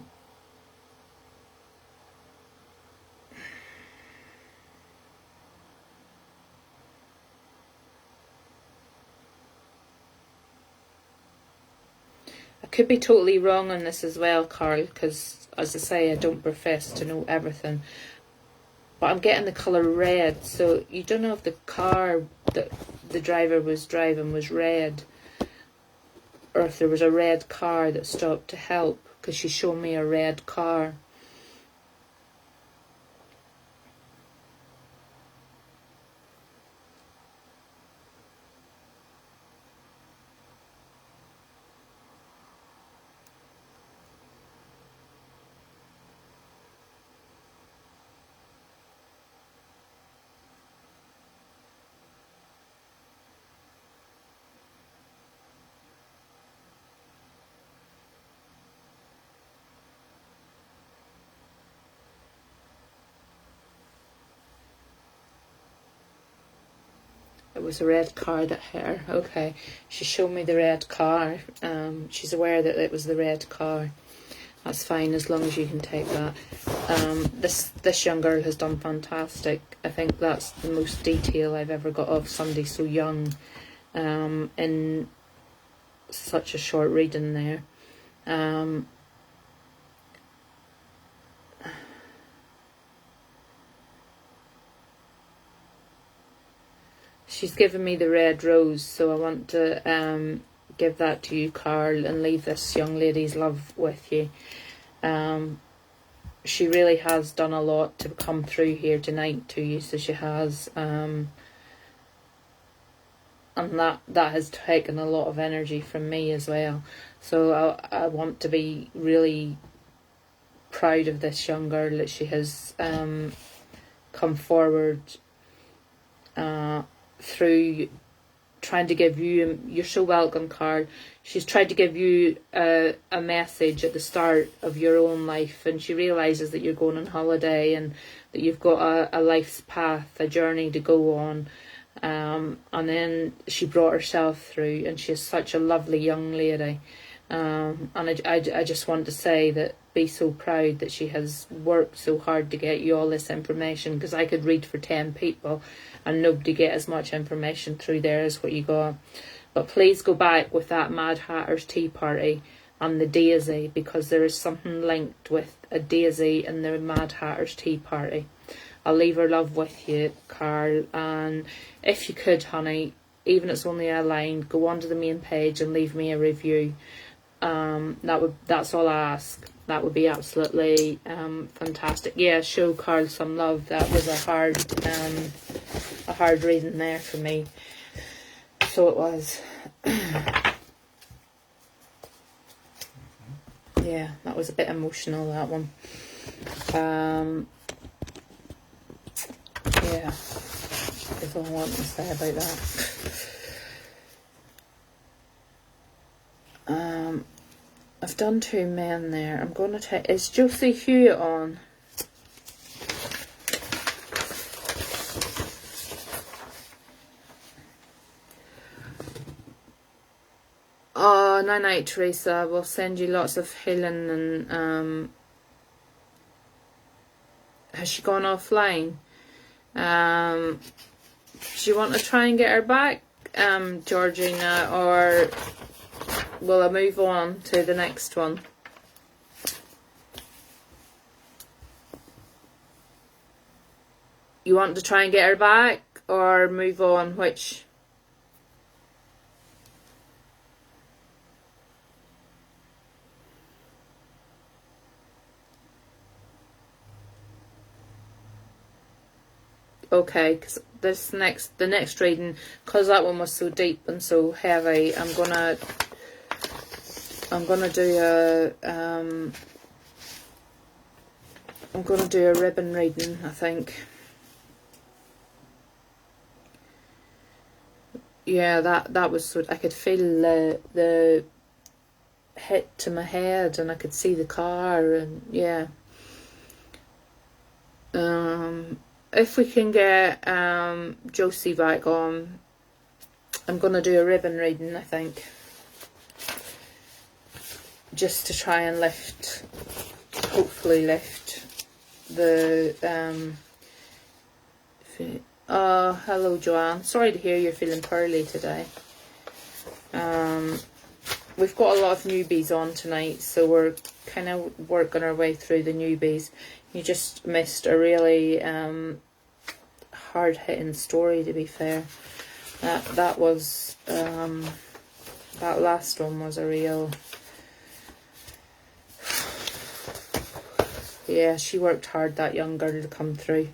could be totally wrong on this as well, Carl, because as I say, I don't profess to know everything. But I'm getting the colour red, so you don't know if the car that the driver was driving was red, or if there was a red car that stopped to help, because she's shown me a red car. It was a red car that hit her. Okay, she showed me the red car. She's aware that it was the red car. That's fine, as long as you can take that. This young girl has done fantastic. I think that's the most detail I've ever got of somebody so young, in such a short reading there. She's given me the red rose, so I want to give that to you, Carl, and leave this young lady's love with you. She really has done a lot to come through here tonight to you, so she has. And that has taken a lot of energy from me as well. So I want to be really proud of this young girl, that she has come forward through trying to give you, you're so welcome, Carl. She's tried to give you a message at the start of your own life, and she realises that you're going on holiday and that you've got a life's path, a journey to go on. And then she brought herself through, and she's such a lovely young lady. And I just want to say that, be so proud that she has worked so hard to get you all this information, because I could read for 10 people and nobody get as much information through there as what you got. But please go back with that Mad Hatter's Tea Party and the Daisy, because there is something linked with a Daisy and the Mad Hatter's Tea Party. I'll leave her love with you, Carl, and if you could, honey, even if it's only a line, go onto the main page and leave me a review. That's all I ask. That would be absolutely fantastic. Yeah, show Carl some love. That was a hard reading there for me. So it was. Yeah, that was a bit emotional, that one. Yeah, that's all I want to say about that. I've done 2 men there. I'm going to take... Is Josie Hewitt on? Oh, night, Teresa. We'll send you lots of healing. And has she gone offline? Do you want to try and get her back, Georgina, or will I move on to the next one? You want to try and get her back or move on? Which? Okay, because the next reading, because that one was so deep and so heavy, I'm gonna do a ribbon reading, I think. Yeah, that was so, I could feel the hit to my head, and I could see the car, and yeah. If we can get Josie back on, I'm gonna do a ribbon reading, I think, just to try and lift, hopefully lift the oh, hello Joanne, sorry to hear you're feeling poorly today. We've got a lot of newbies on tonight, so we're kind of working our way through the newbies. You just missed a really hard-hitting story, to be fair. That was that last one was a real, yeah, she worked hard, that young girl, to come through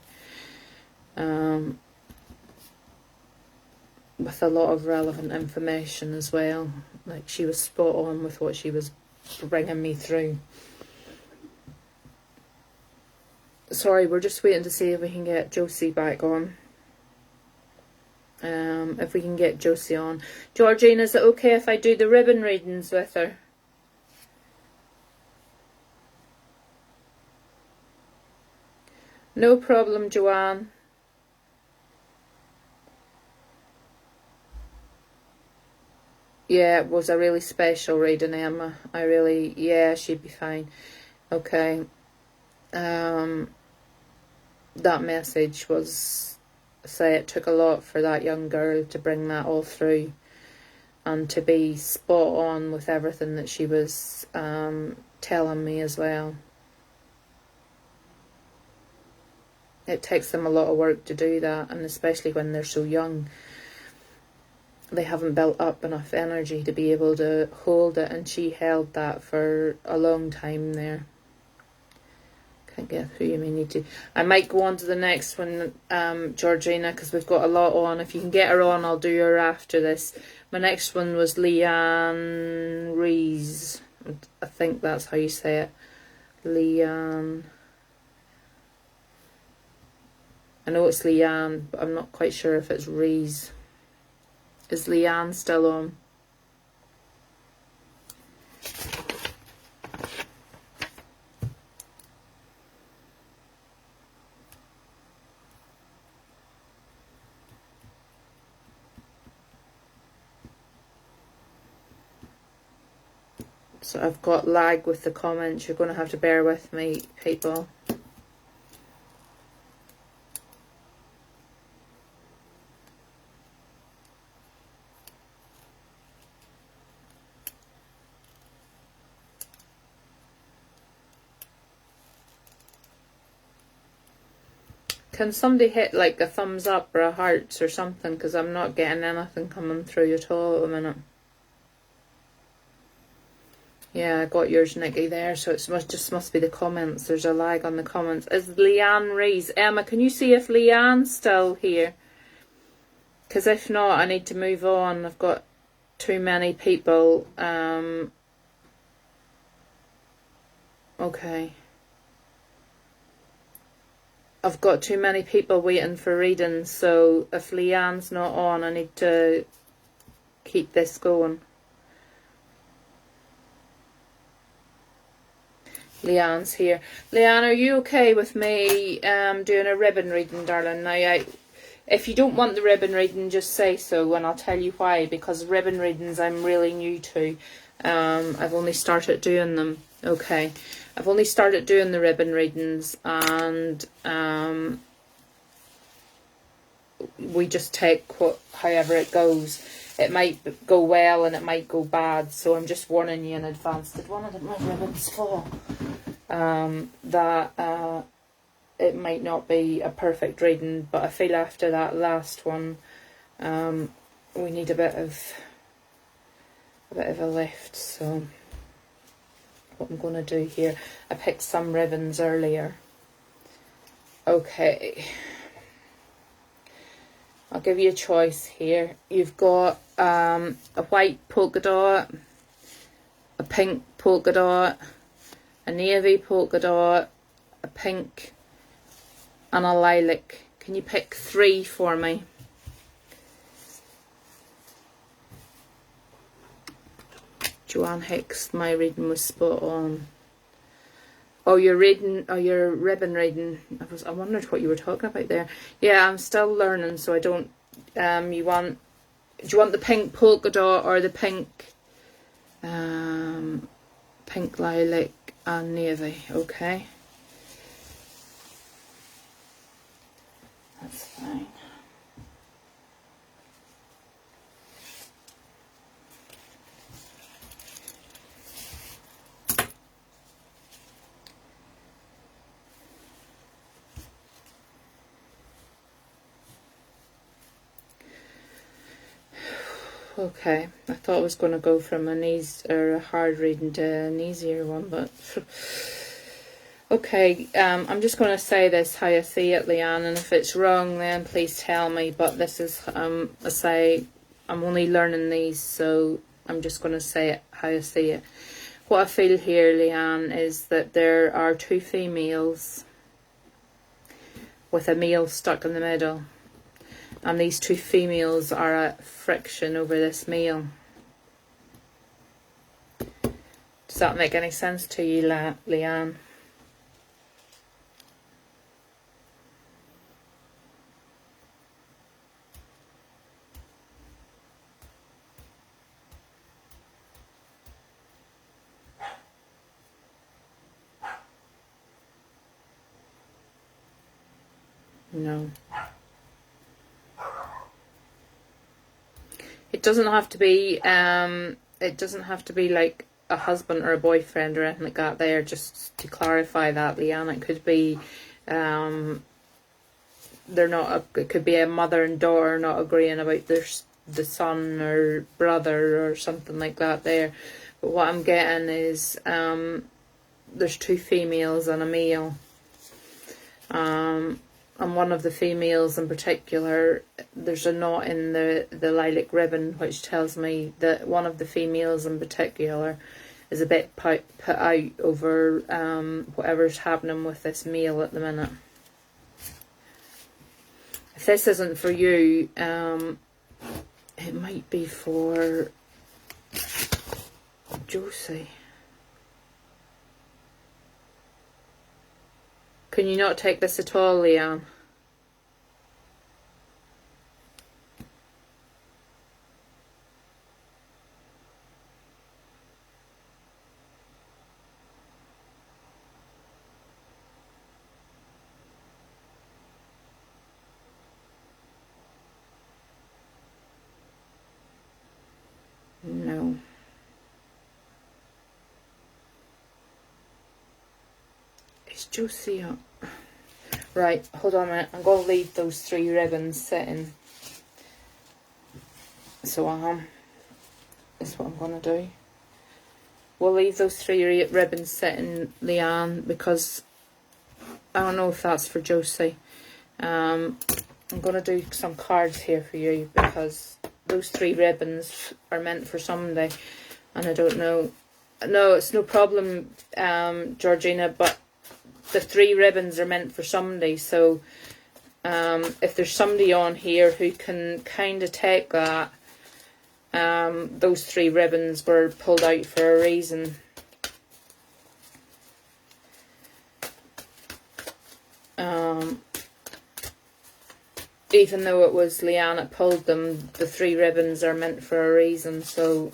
with a lot of relevant information as well. Like, she was spot on with what she was bringing me through. Sorry, we're just waiting to see if we can get Josie back on. If we can get Josie on. Georgine, is it okay if I do the ribbon readings with her? No problem, Joanne. Yeah, it was a really special reading, Emma. Yeah, she'd be fine. Okay. That message was, say, it took a lot for that young girl to bring that all through and to be spot on with everything that she was telling me as well. It takes them a lot of work to do that, and especially when they're so young. They haven't built up enough energy to be able to hold it, and she held that for a long time there. Can't get through, you may need to. I might go on to the next one, Georgina, because we've got a lot on. If you can get her on, I'll do her after this. My next one was Leanne Rees. I think that's how you say it. Leanne. I know it's Leanne, but I'm not quite sure if it's Rees. Is Leanne still on? So I've got lag with the comments. You're going to have to bear with me, people. Can somebody hit like a thumbs up or a heart or something, because I'm not getting anything coming through at all at the minute. Yeah, I got yours, Nikki, there, so it must be the comments. There's a lag on the comments. Is Leanne Rees? Emma, can you see if Leanne's still here? Because if not, I need to move on. I've got too many people. Okay. I've got too many people waiting for readings, so if Leanne's not on, I need to keep this going. Leanne's here. Leanne, are you okay with me doing a ribbon reading, darling? Now, if you don't want the ribbon reading, just say so, and I'll tell you why. Because ribbon readings I'm really new to. I've only started doing them. Okay. I've only started doing the ribbon readings, and we just take however it goes. it might go well and it might go bad. So I'm just warning you in advance. Did one of my ribbons fall? That it might not be a perfect reading, but I feel after that last one, we need a bit of a lift. So what I'm going to do here, I picked some ribbons earlier. Okay, I'll give you a choice here. You've got a white polka dot, a pink polka dot, a navy polka dot, a pink, and a lilac. Can you pick 3 for me? Joanne Hicks, my reading was spot on. Oh, your reading, oh, your ribbon reading. I wondered what you were talking about there. Yeah, I'm still learning, so I don't. Do you want the pink polka dot or the pink, pink lilac and navy? Okay, that's fine. Okay, I thought I was going to go from a hard reading to an easier one, but okay. I'm just going to say this how I see it, Leanne, and if it's wrong, then please tell me. But this is I say I'm only learning these, so I'm just going to say it how I see it. What I feel here, Leanne, is that there are 2 females with a male stuck in the middle. And these 2 females are at friction over this male. Does that make any sense to you, Leanne? No. It doesn't have to be like a husband or a boyfriend or anything like that there, just to clarify that, Leanne. It could be it could be a mother and daughter not agreeing about the son or brother or something like that there. But what I'm getting is there's 2 females and a male. And one of the females in particular, there's a knot in the lilac ribbon, which tells me that one of the females in particular is a bit put out over whatever's happening with this male at the minute. If this isn't for you, it might be for Josie. Can you not take this at all, Leanne? No. Is Josie up? Right, hold on a minute. I'm going to leave those 3 ribbons sitting. So that's what I'm going to do. We'll leave those 3 ribbons sitting, Leanne, because I don't know if that's for Josie. I'm going to do some cards here for you because those 3 ribbons are meant for somebody, and I don't know. No, it's no problem, Georgina, but the 3 ribbons are meant for somebody, so if there's somebody on here who can kind of take that, those 3 ribbons were pulled out for a reason. Even though it was Leanne that pulled them, the 3 ribbons are meant for a reason, so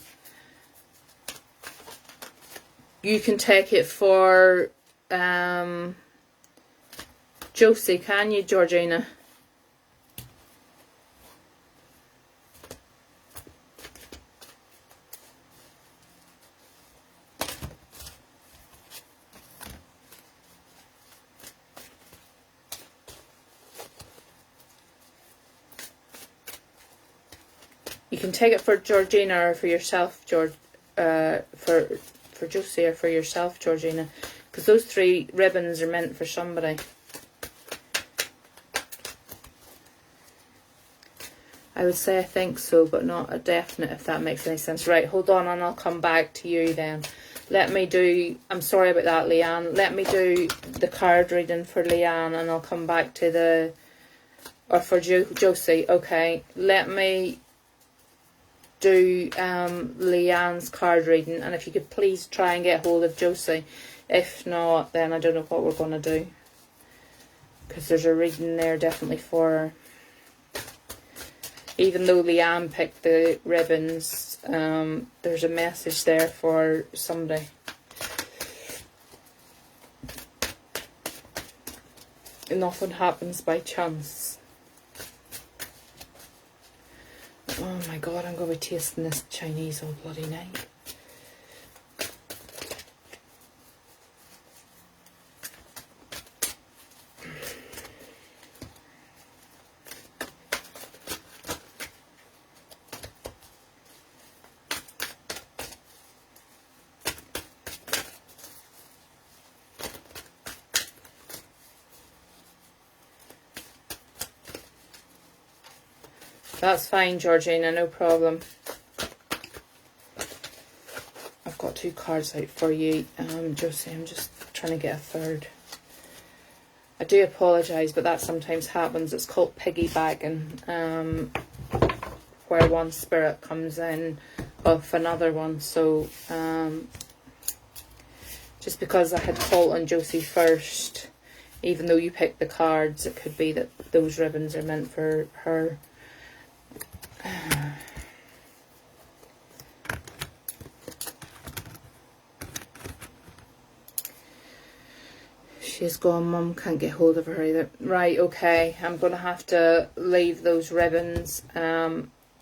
you can take it for Josie, can you, Georgina? You can take it for Georgina or for yourself, for Josie or for yourself, Georgina, because those 3 ribbons are meant for somebody. I would say I think so, but not a definite, if that makes any sense. Right, hold on, and I'll come back to you then. Let me do, I'm sorry about that, Leanne. Let me do the card reading for Leanne, and I'll come back to the, or for Josie. Okay, let me do Leanne's card reading, and if you could please try and get hold of Josie. If not, then I don't know what we're going to do, because there's a reading there definitely for her. Even though Leanne picked the ribbons, there's a message there for somebody. Nothing happens by chance. Oh my god, I'm going to be tasting this Chinese all bloody night. That's fine, Georgina, no problem. I've got 2 cards out for you, Josie. I'm just trying to get a third. I do apologise, but that sometimes happens. It's called piggybacking, where one spirit comes in off another one. So, just because I had called on Josie first, even though you picked the cards, it could be that those ribbons are meant for her. She's gone, Mum can't get hold of her either. Right, okay, I'm going to have to leave those ribbons.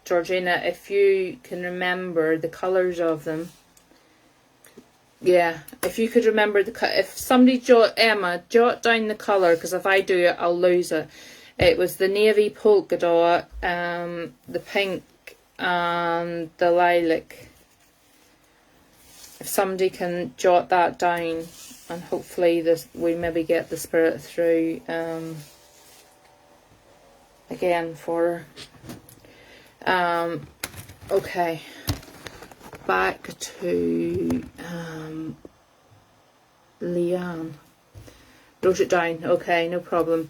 Georgina, if you can remember the colours of them. Yeah, if you could remember if somebody Emma, jot down the colour, because if I do it, I'll lose it. It was the navy polka dot, the pink, and the lilac. If somebody can jot that down, and hopefully we maybe get the spirit through again for okay, back to Leanne. Wrote it down. Okay, no problem.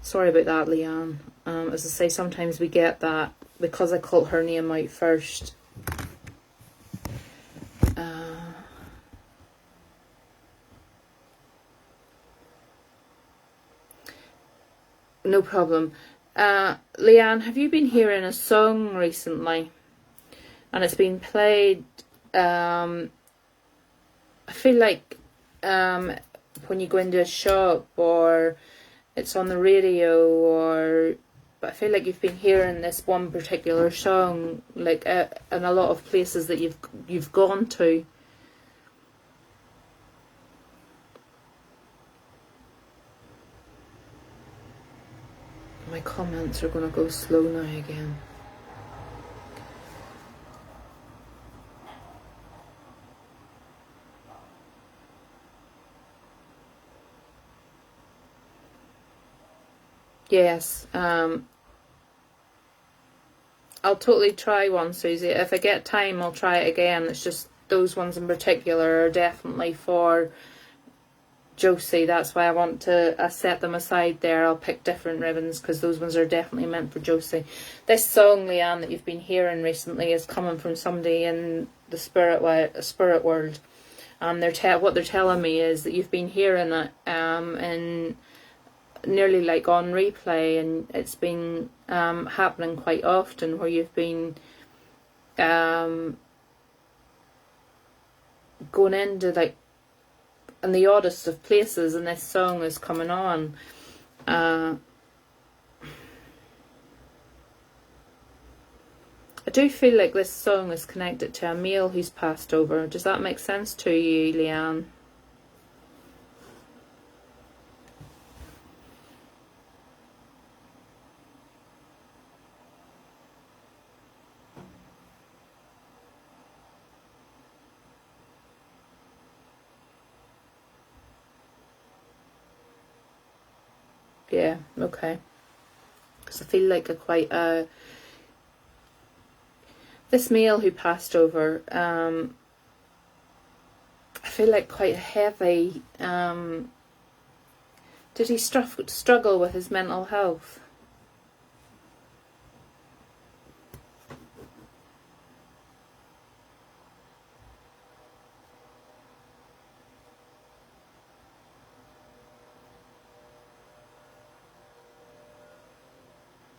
Sorry about that, Leanne. As I say, sometimes we get that because I called her name out first. No problem. Leanne, have you been hearing a song recently? And it's been played, I feel like when you go into a shop, or it's on the radio, but I feel like you've been hearing this one particular song, like in a lot of places that you've gone to. My comments are going to go slow now again. Yes, I'll totally try one, Susie. If I get time, I'll try it again. It's just those ones in particular are definitely for Josie. That's why I want to set them aside there. I'll pick different ribbons because those ones are definitely meant for Josie. This song, Leanne, that you've been hearing recently is coming from somebody in the spirit world. What they're telling me is that you've been hearing it in nearly like on replay, and it's been happening quite often where you've been going into like in the oddest of places, and this song is coming on. I do feel like this song is connected to a male who's passed over. Does that make sense to you, Leanne? Yeah, okay. Because I feel like this male who passed over, I feel like quite heavy. Did he struggle with his mental health?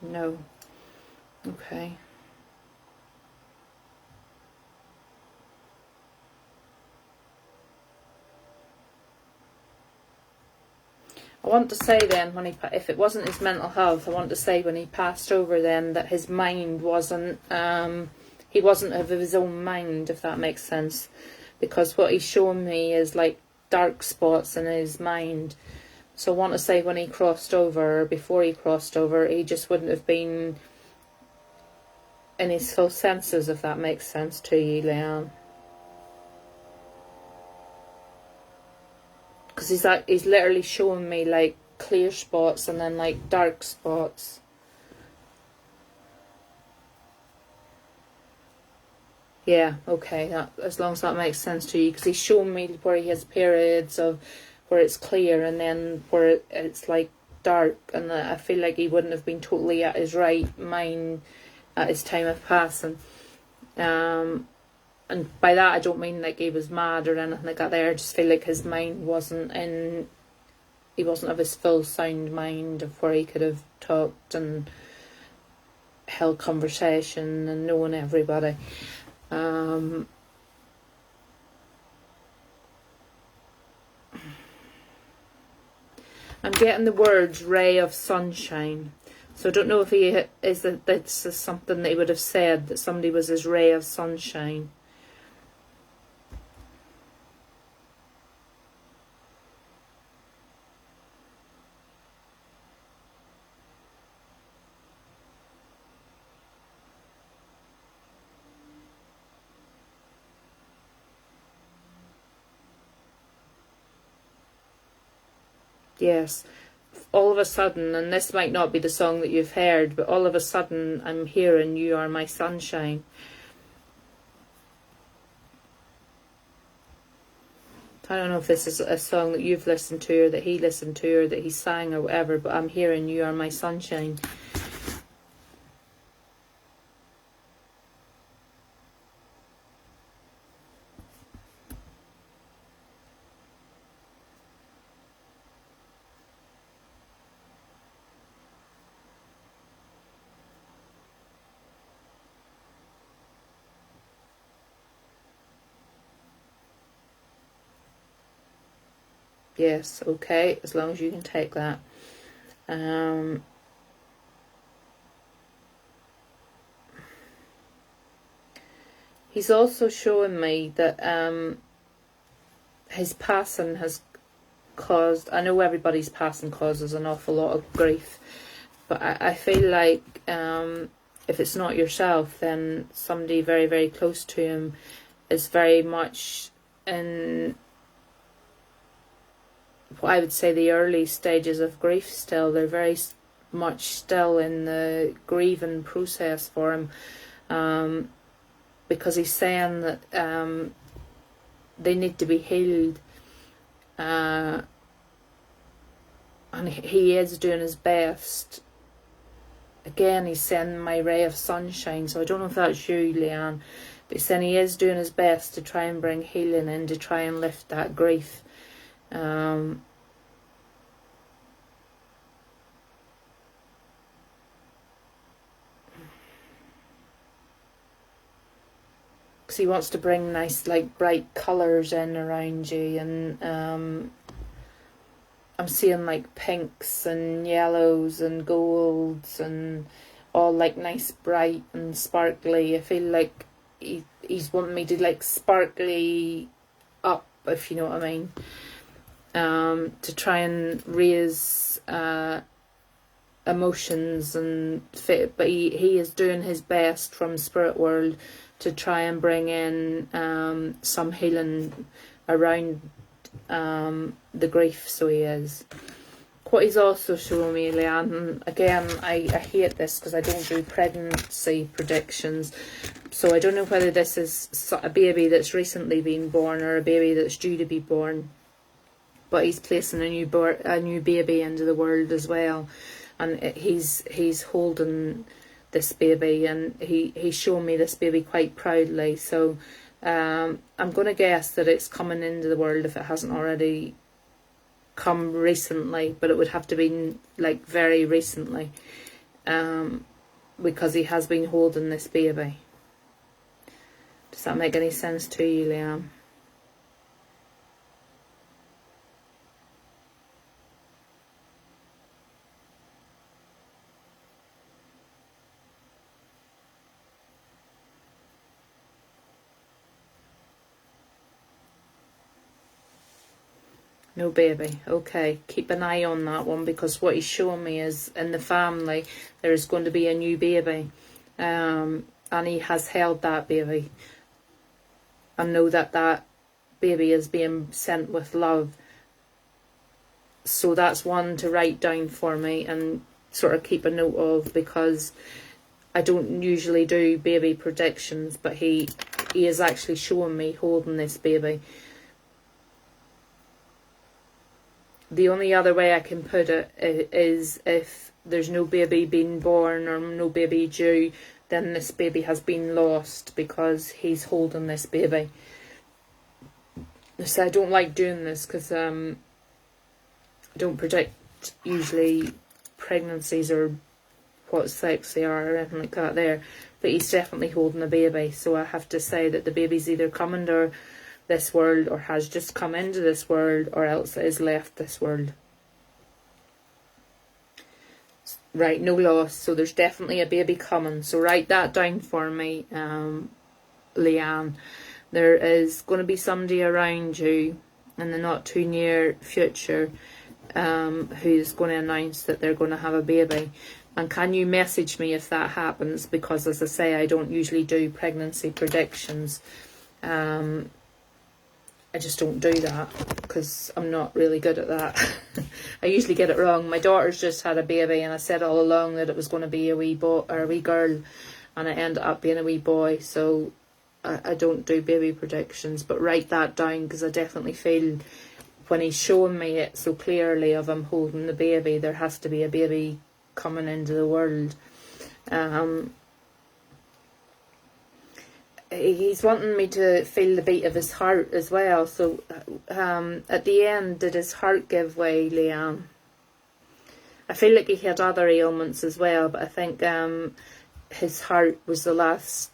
No. Okay. I want to say then, if it wasn't his mental health, I want to say when he passed over then that his mind wasn't, he wasn't of his own mind, if that makes sense. Because what he's shown me is like dark spots in his mind. So I want to say when he crossed over, or before he crossed over, he just wouldn't have been in his full senses, if that makes sense to you, Leanne. Because he's literally showing me like clear spots and then like dark spots. Yeah, okay, as long as that makes sense to you, because he's shown me where he has periods of where it's clear and then where it's like dark, and I feel like he wouldn't have been totally at his right mind at his time of passing. And by that I don't mean like he was mad or anything like that there. I just feel like his mind he wasn't of his full sound mind of where he could have talked and held conversation and known everybody. I'm getting the words ray of sunshine. So I don't know if that's something that he would have said, that somebody was his ray of sunshine. Yes. All of a sudden, and this might not be the song that you've heard, but all of a sudden I'm hearing You Are My Sunshine. I don't know if this is a song that you've listened to or that he listened to or that he sang or whatever, but I'm hearing You Are My Sunshine. Yes, okay, as long as you can take that. He's also showing me that his passing has caused, I know everybody's passing causes an awful lot of grief, but I feel like if it's not yourself, then somebody very, very close to him is very much in what I would say the early stages of grief still. They're very much still in the grieving process for him, because he's saying that they need to be healed, and he is doing his best. Again, he's saying my ray of sunshine, so I don't know if that's you, Leanne, but he's saying he is doing his best to try and bring healing in, to try and lift that grief. Because he wants to bring nice, like, bright colours in around you, and I'm seeing like pinks and yellows and golds and all like nice, bright and sparkly. I feel like he's wanting me to like sparkly up, if you know what I mean. To try and raise emotions and fit, but he is doing his best from spirit world to try and bring in some healing around the grief. So he is what he's also showing me, Leanne, and again, I hate this because I don't do pregnancy predictions, so I don't know whether this is a baby that's recently been born or a baby that's due to be born, but he's placing a new baby into the world as well, and he's holding this baby, and he's showing me this baby quite proudly, so I'm going to guess that it's coming into the world if it hasn't already come recently, but it would have to be like very recently, because he has been holding this baby. Does that make any sense to you, Leanne? No baby. Okay, keep an eye on that one, because what he's showing me is in the family there is going to be a new baby, and he has held that baby. I know that that baby is being sent with love, so that's one to write down for me and sort of keep a note of, because I don't usually do baby predictions, but he is actually showing me holding this baby. The only other way I can put it is if there's no baby being born or no baby due, then this baby has been lost because he's holding this baby. So I don't like doing this because I don't predict usually pregnancies or what sex they are or anything like that there. But he's definitely holding a baby, so I have to say that the baby's either coming to this world or has just come into this world, or else it has left this world. Right, no loss, so there's definitely a baby coming, so write that down for me, Leanne. There is going to be somebody around you in the not too near future who's going to announce that they're going to have a baby. And can you message me if that happens, because as I say, I don't usually do pregnancy predictions. I just don't do that because I'm not really good at that. I usually get it wrong. My daughter's just had a baby, and I said all along that it was going to be a wee boy or a wee girl, and it ended up being a wee boy. So I don't do baby predictions, but write that down, because I definitely feel when he's showing me it so clearly of him holding the baby, there has to be a baby coming into the world. He's wanting me to feel the beat of his heart as well. So at the end, did his heart give way, Leanne? I feel like he had other ailments as well, but I think his heart was the last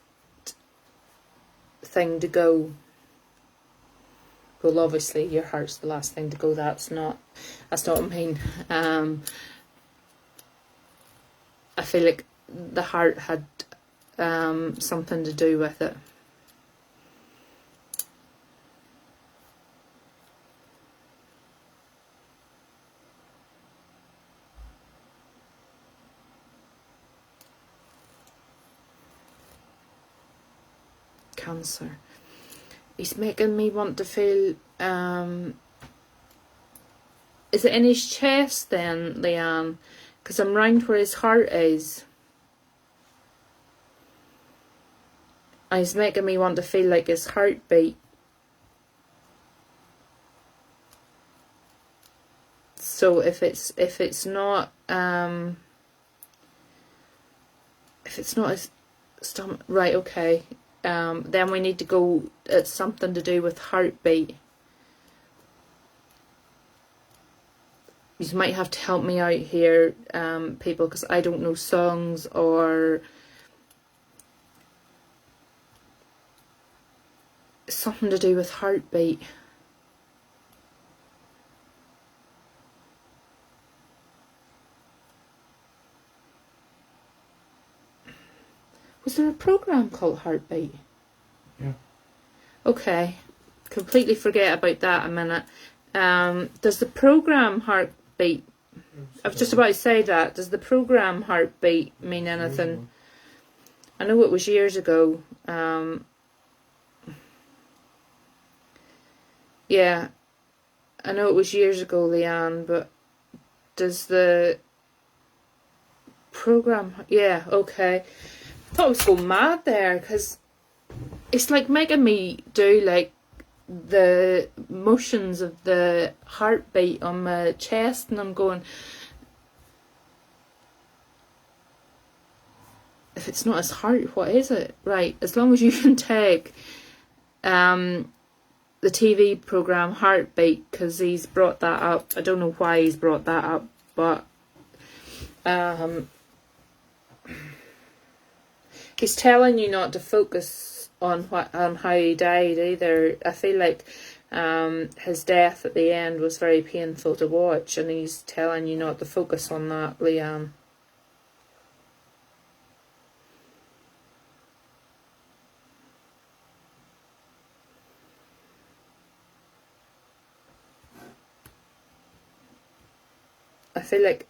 thing to go. Well, obviously your heart's the last thing to go. That's not what I mean. I feel like the heart had something to do with it. Cancer. He's making me want to feel is it in his chest then, Leanne? Because I'm round where his heart is. And he's making me want to feel like his heartbeat. So if it's not his stomach, right? Okay. Then we need to go at something to do with heartbeat. You might have to help me out here, people, because I don't know songs or something to do with heartbeat. Was there a program called Heartbeat? Yeah. Okay. Completely forget about that a minute. Does the program Heartbeat, I was just about to say that, does the program Heartbeat mean anything? I know it was years ago. Yeah, I know it was years ago, Leanne, but Does the program... Yeah, okay. I thought I was going mad there, because it's like making me do like the motions of the heartbeat on my chest, and I'm going, if it's not his heart, what is it? Right, as long as you can take the TV program Heartbeat, because he's brought that up. I don't know why he's brought that up, but he's telling you not to focus on how he died either. I feel like his death at the end was very painful to watch, and he's telling you not to focus on that, Leanne.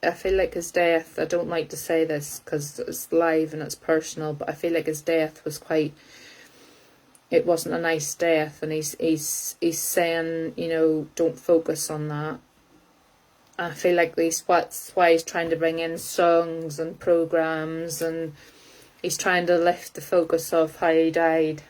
I feel like his death, I don't like to say this because it's live and it's personal, but I feel like his death was quite, it wasn't a nice death, and he's saying, you know, don't focus on that. I feel like that's why he's trying to bring in songs and programs, and he's trying to lift the focus of how he died.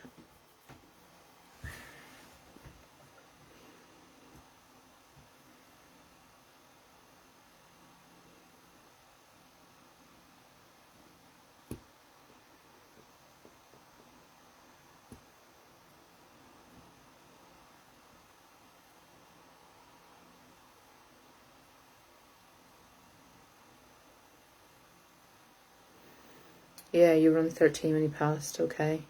Yeah, you were on 13 when he passed, okay.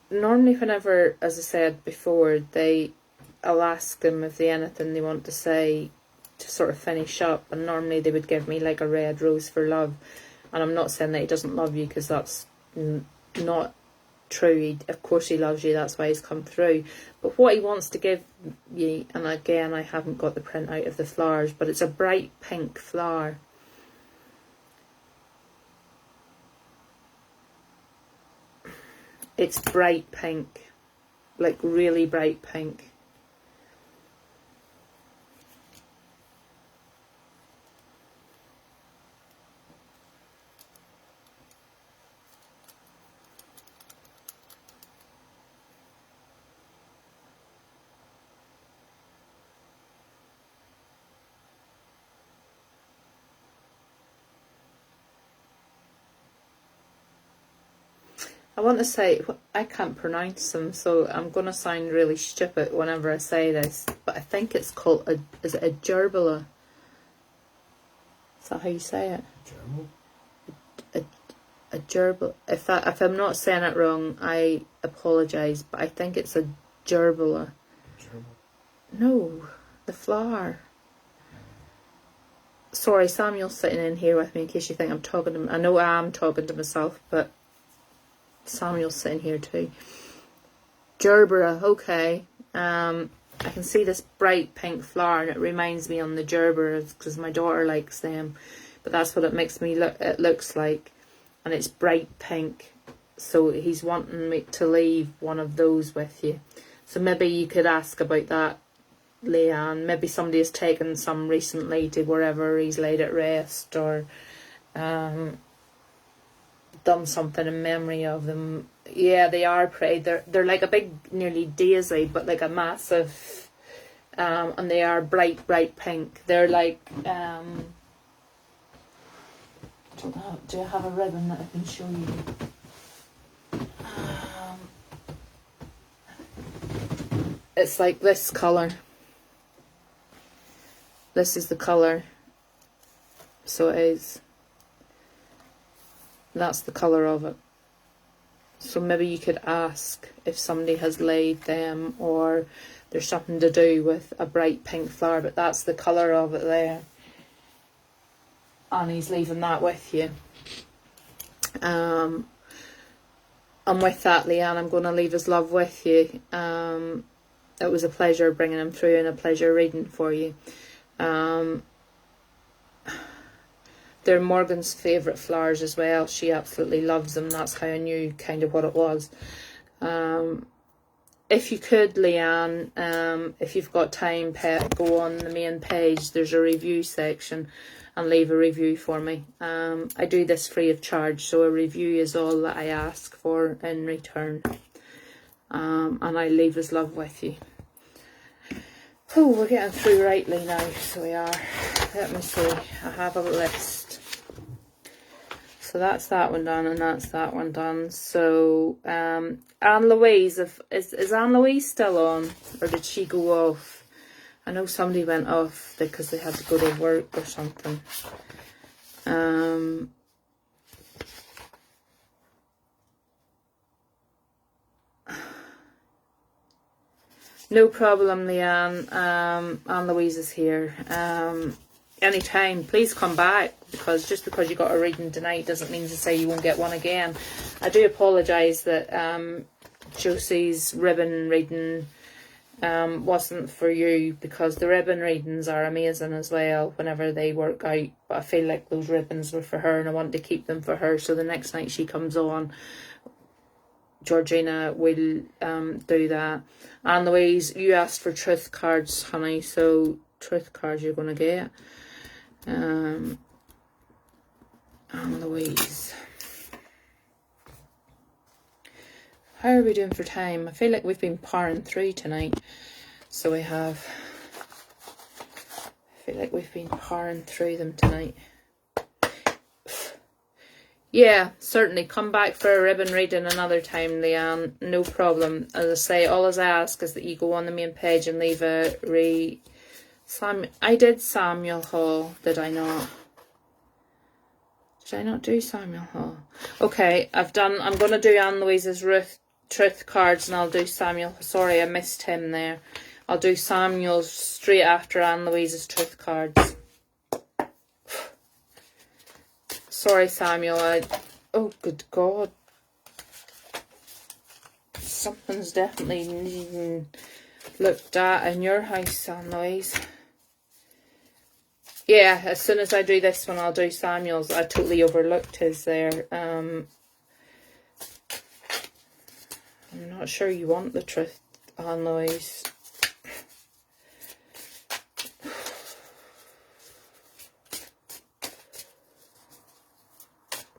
Normally whenever, as I said before, I'll ask them if they anything they want to say to sort of finish up, and normally they would give me like a red rose for love. And I'm not saying that he doesn't love you, because that's not true. Of course he loves you, that's why he's come through. But what he wants to give you, and again I haven't got the print out of the flowers, but it's a bright pink flower. It's bright pink, like really bright pink. I want to say, I can't pronounce them, so I'm going to sound really stupid whenever I say this, but I think it's called, is it a gerbilla? Is that how you say it? Gerbil? A gerbil. If I'm not saying it wrong, I apologise, but I think it's a gerbilla. Gerbil? No, the flower. Sorry, Samuel's sitting in here with me in case you think I'm talking to him. I know I am talking to myself, but Samuel's sitting here too. Gerbera, okay. I can see this bright pink flower, and it reminds me on the gerberas because my daughter likes them. But that's what it makes me look. It looks like, and it's bright pink. So he's wanting me to leave one of those with you. So maybe you could ask about that, Leanne. Maybe somebody has taken some recently to wherever he's laid at rest, or done something in memory of them. Yeah, they are pretty. They're like a big, nearly daisy, but like a massive, and they are bright pink. They're like, do I have a ribbon that I can show you? It's like this colour. This is the colour. So it is. That's the colour of it. So maybe you could ask if somebody has laid them, or there's something to do with a bright pink flower, but that's the colour of it there. And he's leaving that with you. And with that, Leanne, I'm going to leave his love with you. It was a pleasure bringing him through and a pleasure reading for you. They're Morgan's favourite flowers as well. She absolutely loves them. That's how I knew kind of what it was. If you could, Leanne, if you've got time, go on the main page. There's a review section and leave a review for me. I do this free of charge, so a review is all that I ask for in return. And I leave his love with you. Oh, we're getting through rightly now, so we are. Let me see. I have a list. So that's that one done, and that's that one done. So, Anne Louise, is Anne Louise still on, or did she go off? I know somebody went off because they had to go to work or something. No problem, Leanne. Anne Louise is here. Anytime, please come back, because just because you got a reading tonight doesn't mean to say you won't get one again. I do apologise that Josie's ribbon reading wasn't for you, because the ribbon readings are amazing as well whenever they work out, but I feel like those ribbons were for her and I want to keep them for her, so the next night she comes on, Georgina will do that. Anne Louise, you asked for truth cards, honey, so truth cards you're going to get. Anne Louise. How are we doing for time? I feel like we've been powering through tonight. So we have. I feel like we've been powering through them tonight. Yeah, certainly. Come back for a ribbon reading another time, Leanne. No problem. As I say, all I ask is that you go on the main page and leave a I did Samuel Hall, did I not? Did I not do Samuel Hall? Okay, I'm going to do Anne Louise's truth cards, and I'll do Samuel. Sorry, I missed him there. I'll do Samuel's straight after Anne Louise's truth cards. Sorry, Samuel. Oh, good God. Something's definitely needing looked at in your house, Anne Louise. Yeah, as soon as I do this one, I'll do Samuel's. I totally overlooked his there. I'm not sure you want the truth, Anne Louise.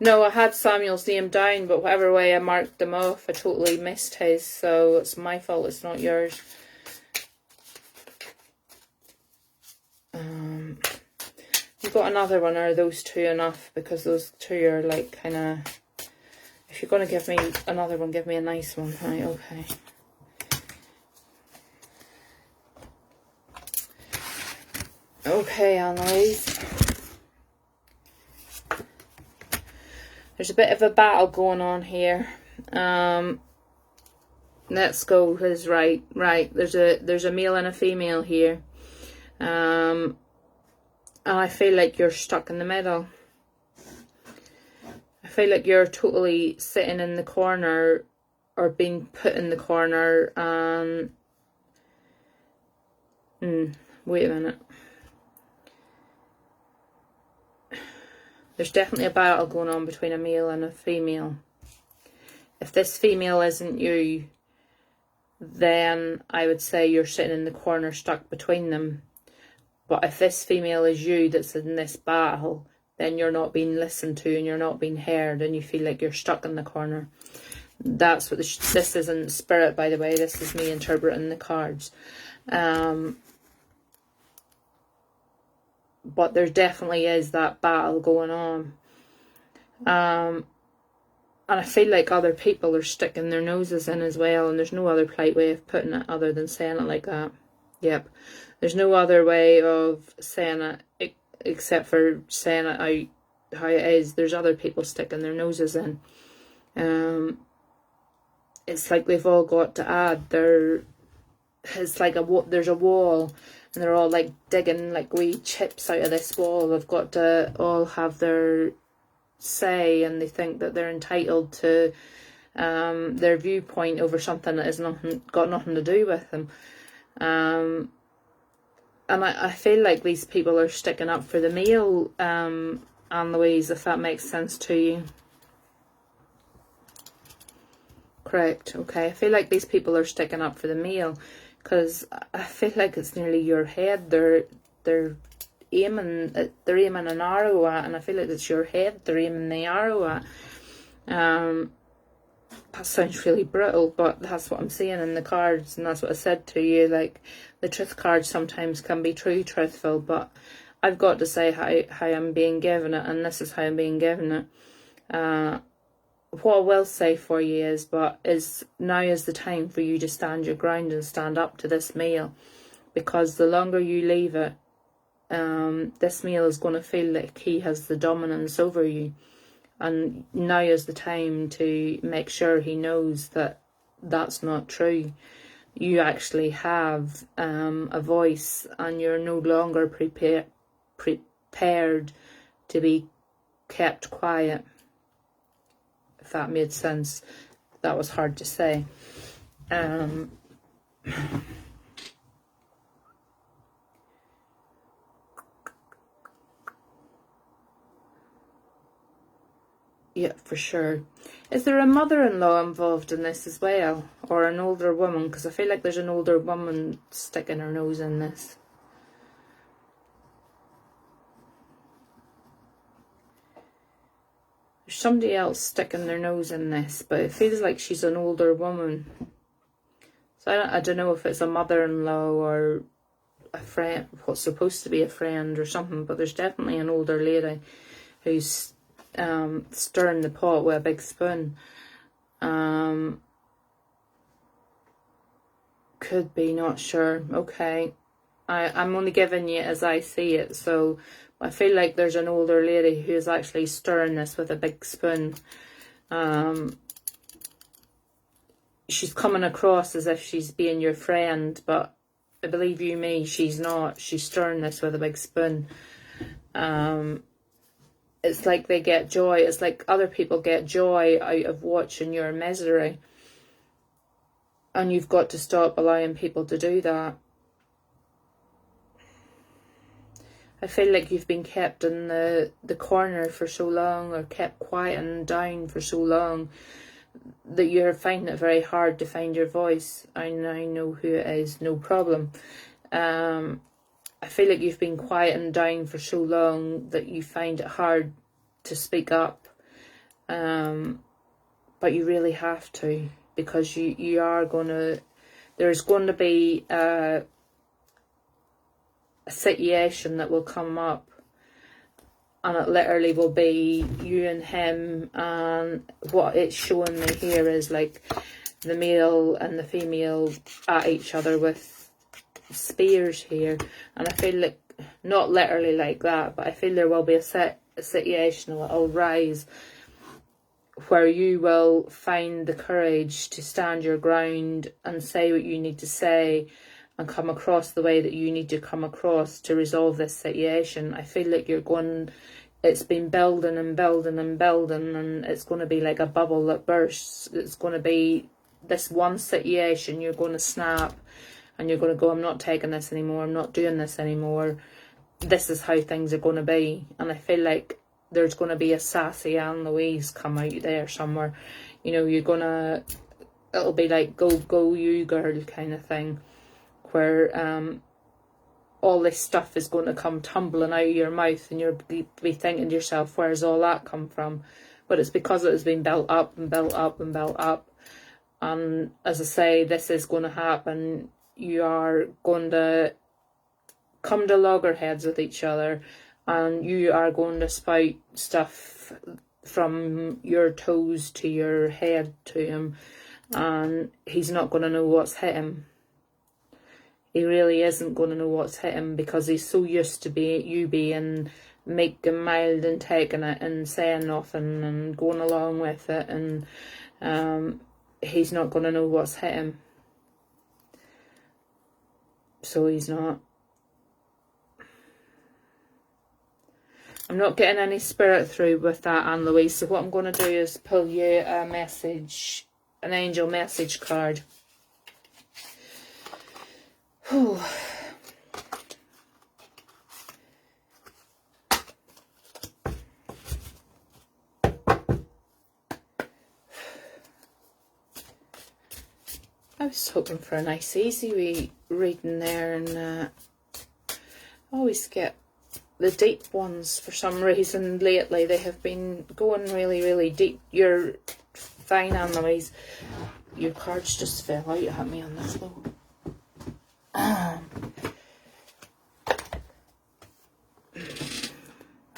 No, I had Samuel's name down, but whatever way I marked them off, I totally missed his, so it's my fault, it's not yours. You got another one, or are those two enough? Because those two are like kind of... If you're going to give me another one, give me a nice one. Right, okay. Okay, Anne Louise. There's a bit of a battle going on here. Let's go. Who's right? Right. There's a male and a female here. And I feel like you're stuck in the middle. I feel like you're totally sitting in the corner, or being put in the corner, and wait a minute. There's definitely a battle going on between a male and a female. If this female isn't you, then I would say you're sitting in the corner stuck between them. But if this female is you that's in this battle, then you're not being listened to and you're not being heard, and you feel like you're stuck in the corner. That's what this isn't spirit, by the way. This is me interpreting the cards. But there definitely is that battle going on. And I feel like other people are sticking their noses in as well, and there's no other polite way of putting it other than saying it like that. Yep. There's no other way of saying it except for saying it out how it is. There's other people sticking their noses in. It's like they've all got to add. It's like there's a wall, and they're all like digging like wee chips out of this wall. They've got to all have their say, and they think that they're entitled to their viewpoint over something that is got nothing to do with them. And I feel like these people are sticking up for the male, Anne Louise, if that makes sense to you. Correct, okay. I feel like these people are sticking up for the male, because I feel like it's nearly your head they're aiming an arrow at, and I feel like it's your head they're aiming the arrow at. That sounds really brutal, but that's what I'm seeing in the cards, and that's what I said to you. Like, the truth cards sometimes can be truthful, but I've got to say how I'm being given it, and this is how I'm being given it. What I will say for you is now is the time for you to stand your ground and stand up to this male, because the longer you leave it, this male is going to feel like he has the dominance over you. And now is the time to make sure he knows that that's not true. You actually have a voice, and you're no longer prepared to be kept quiet. If that made sense. That was hard to say. Yeah, for sure. Is there a mother-in-law involved in this as well? Or an older woman? Because I feel like there's an older woman sticking her nose in this. There's somebody else sticking their nose in this, but it feels like she's an older woman. So I don't know if it's a mother-in-law or a friend, what's supposed to be a friend or something, but there's definitely an older lady who's stirring the pot with a big spoon. Could be, not sure. Okay. I'm only giving you as I see it, so I feel like there's an older lady who is actually stirring this with a big spoon. She's coming across as if she's being your friend, but believe you me, she's not. She's stirring this with a big spoon. It's like they get joy. It's like other people get joy out of watching your misery. And you've got to stop allowing people to do that. I feel like you've been kept in the corner for so long, or kept quiet and down for so long, that you're finding it very hard to find your voice. I know who it is, no problem. I feel like you've been quiet and down for so long that you find it hard to speak up. But you really have to, because you are there's going to be a situation that will come up, and it literally will be you and him, and what it's showing me here is like the male and the female at each other with spears here. And I feel like, not literally like that, but I feel there will be a situation that will rise where you will find the courage to stand your ground and say what you need to say, and come across the way that you need to come across to resolve this situation. I feel like it's been building and building and building, and it's going to be like a bubble that bursts. It's going to be this one situation, you're going to snap, and you're going to go, I'm not taking this anymore, I'm not doing this anymore. This is how things are going to be. And I feel like there's going to be a sassy Anne Louise come out there somewhere. You know, it'll be like, go you girl kind of thing, where all this stuff is going to come tumbling out of your mouth, and you'll be thinking to yourself, where's all that come from? But it's because it has been built up and built up and built up. And as I say, this is going to happen. You are going to come to loggerheads with each other, and you are going to spout stuff from your toes to your head to him, and he's not going to know what's hit him. He really isn't going to know what's hit him, because he's so used to you being meek and mild and taking it and saying nothing and going along with it, and he's not going to know what's hit him. So he's not. I'm not getting any spirit through with that, Anne Louise. So what I'm going to do is pull you a message an angel message card. Whew. I was hoping for a nice easy reading there, and I always get the deep ones for some reason lately. They have been going really, really deep. You're fine, Annalise. Your cards just fell out at me on the floor.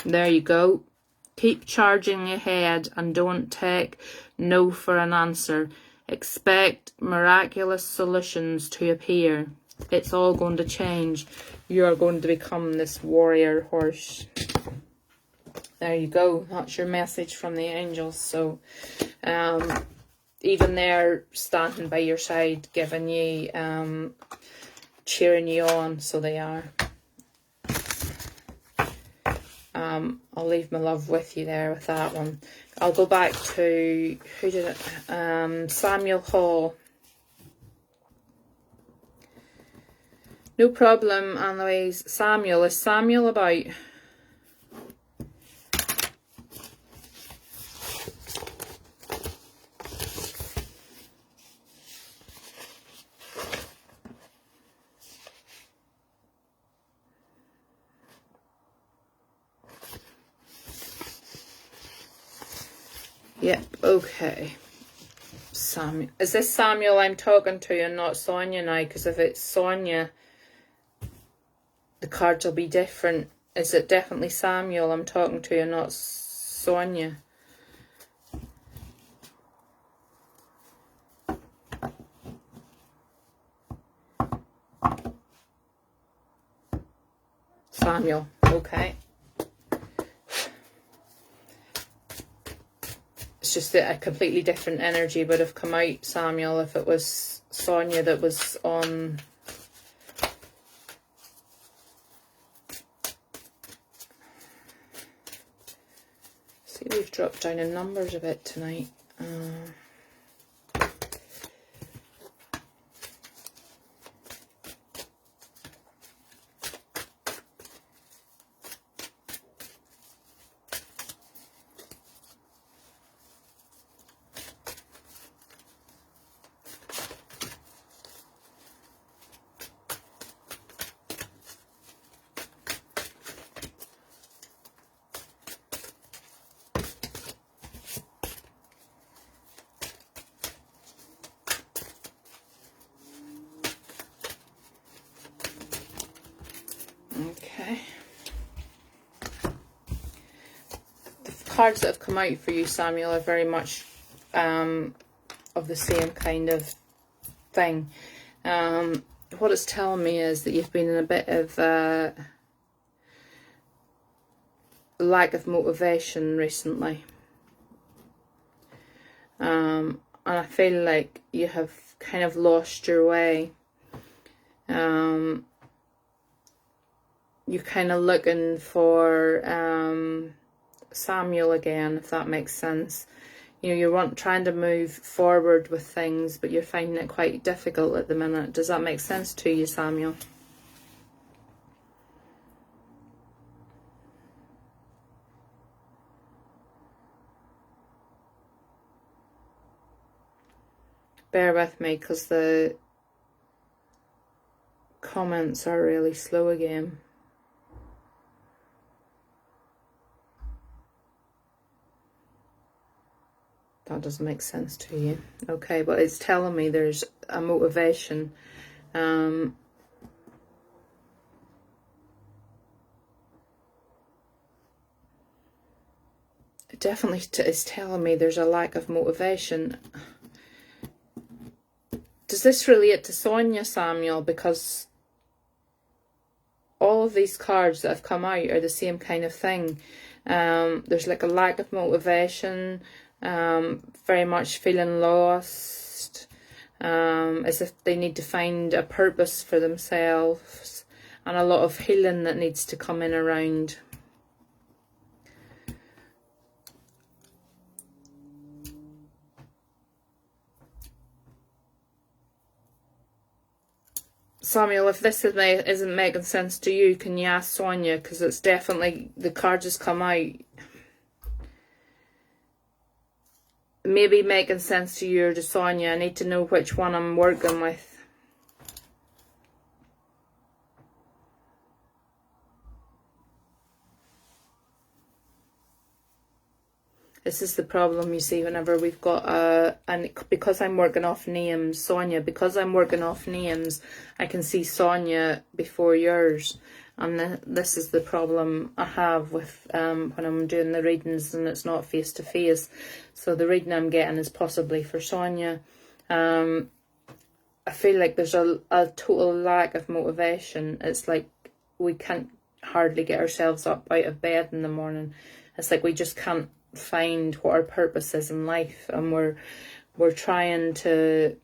There you go. Keep charging ahead and don't take no for an answer. Expect miraculous solutions to appear. It's all going to change. You are going to become this warrior horse. There you go. That's your message from the angels. So, even they're standing by your side, giving you, cheering you on. So they are. I'll leave my love with you there with that one. I'll go back to, who did it? Samuel Hall. No problem, Annalise. Samuel, is Samuel about? Yep, okay. Samuel. Is this Samuel I'm talking to and not Sonia now? Because if it's Sonia, the cards will be different. Is it definitely Samuel I'm talking to and not Sonia? Samuel, okay. It's just that a completely different energy would have come out, Samuel, if it was Sonia that was on. See, we've dropped down in numbers a bit tonight. Okay. The cards that have come out for you, Samuel, are very much of the same kind of thing. What it's telling me is that you've been in a bit of lack of motivation recently. And I feel like you have kind of lost your way. You're kind of looking for Samuel again, if that makes sense. You know, you're trying to move forward with things, but you're finding it quite difficult at the minute. Does that make sense to you, Samuel? Bear with me, because the comments are really slow again. That doesn't make sense to you. Okay, but it's telling me there's a motivation. It definitely is telling me there's a lack of motivation. Does this relate to Sonia, Samuel? Because all of these cards that have come out are the same kind of thing. There's like a lack of motivation, very much feeling lost, as if they need to find a purpose for themselves, and a lot of healing that needs to come in around. Samuel, if this isn't making sense to you, can you ask Sonia? Because it's definitely, the card just come out. Maybe making sense to you or to Sonia. I need to know which one I'm working with. This is the problem, you see, whenever we've got and because I'm working off names, Sonia, because I'm working off names, I can see Sonia before yours. And this is the problem I have with when I'm doing the readings and it's not face to face. So the reading I'm getting is possibly for Sonia. I feel like there's a total lack of motivation. It's like we can't hardly get ourselves up out of bed in the morning. It's like we just can't find what our purpose is in life, and we're trying to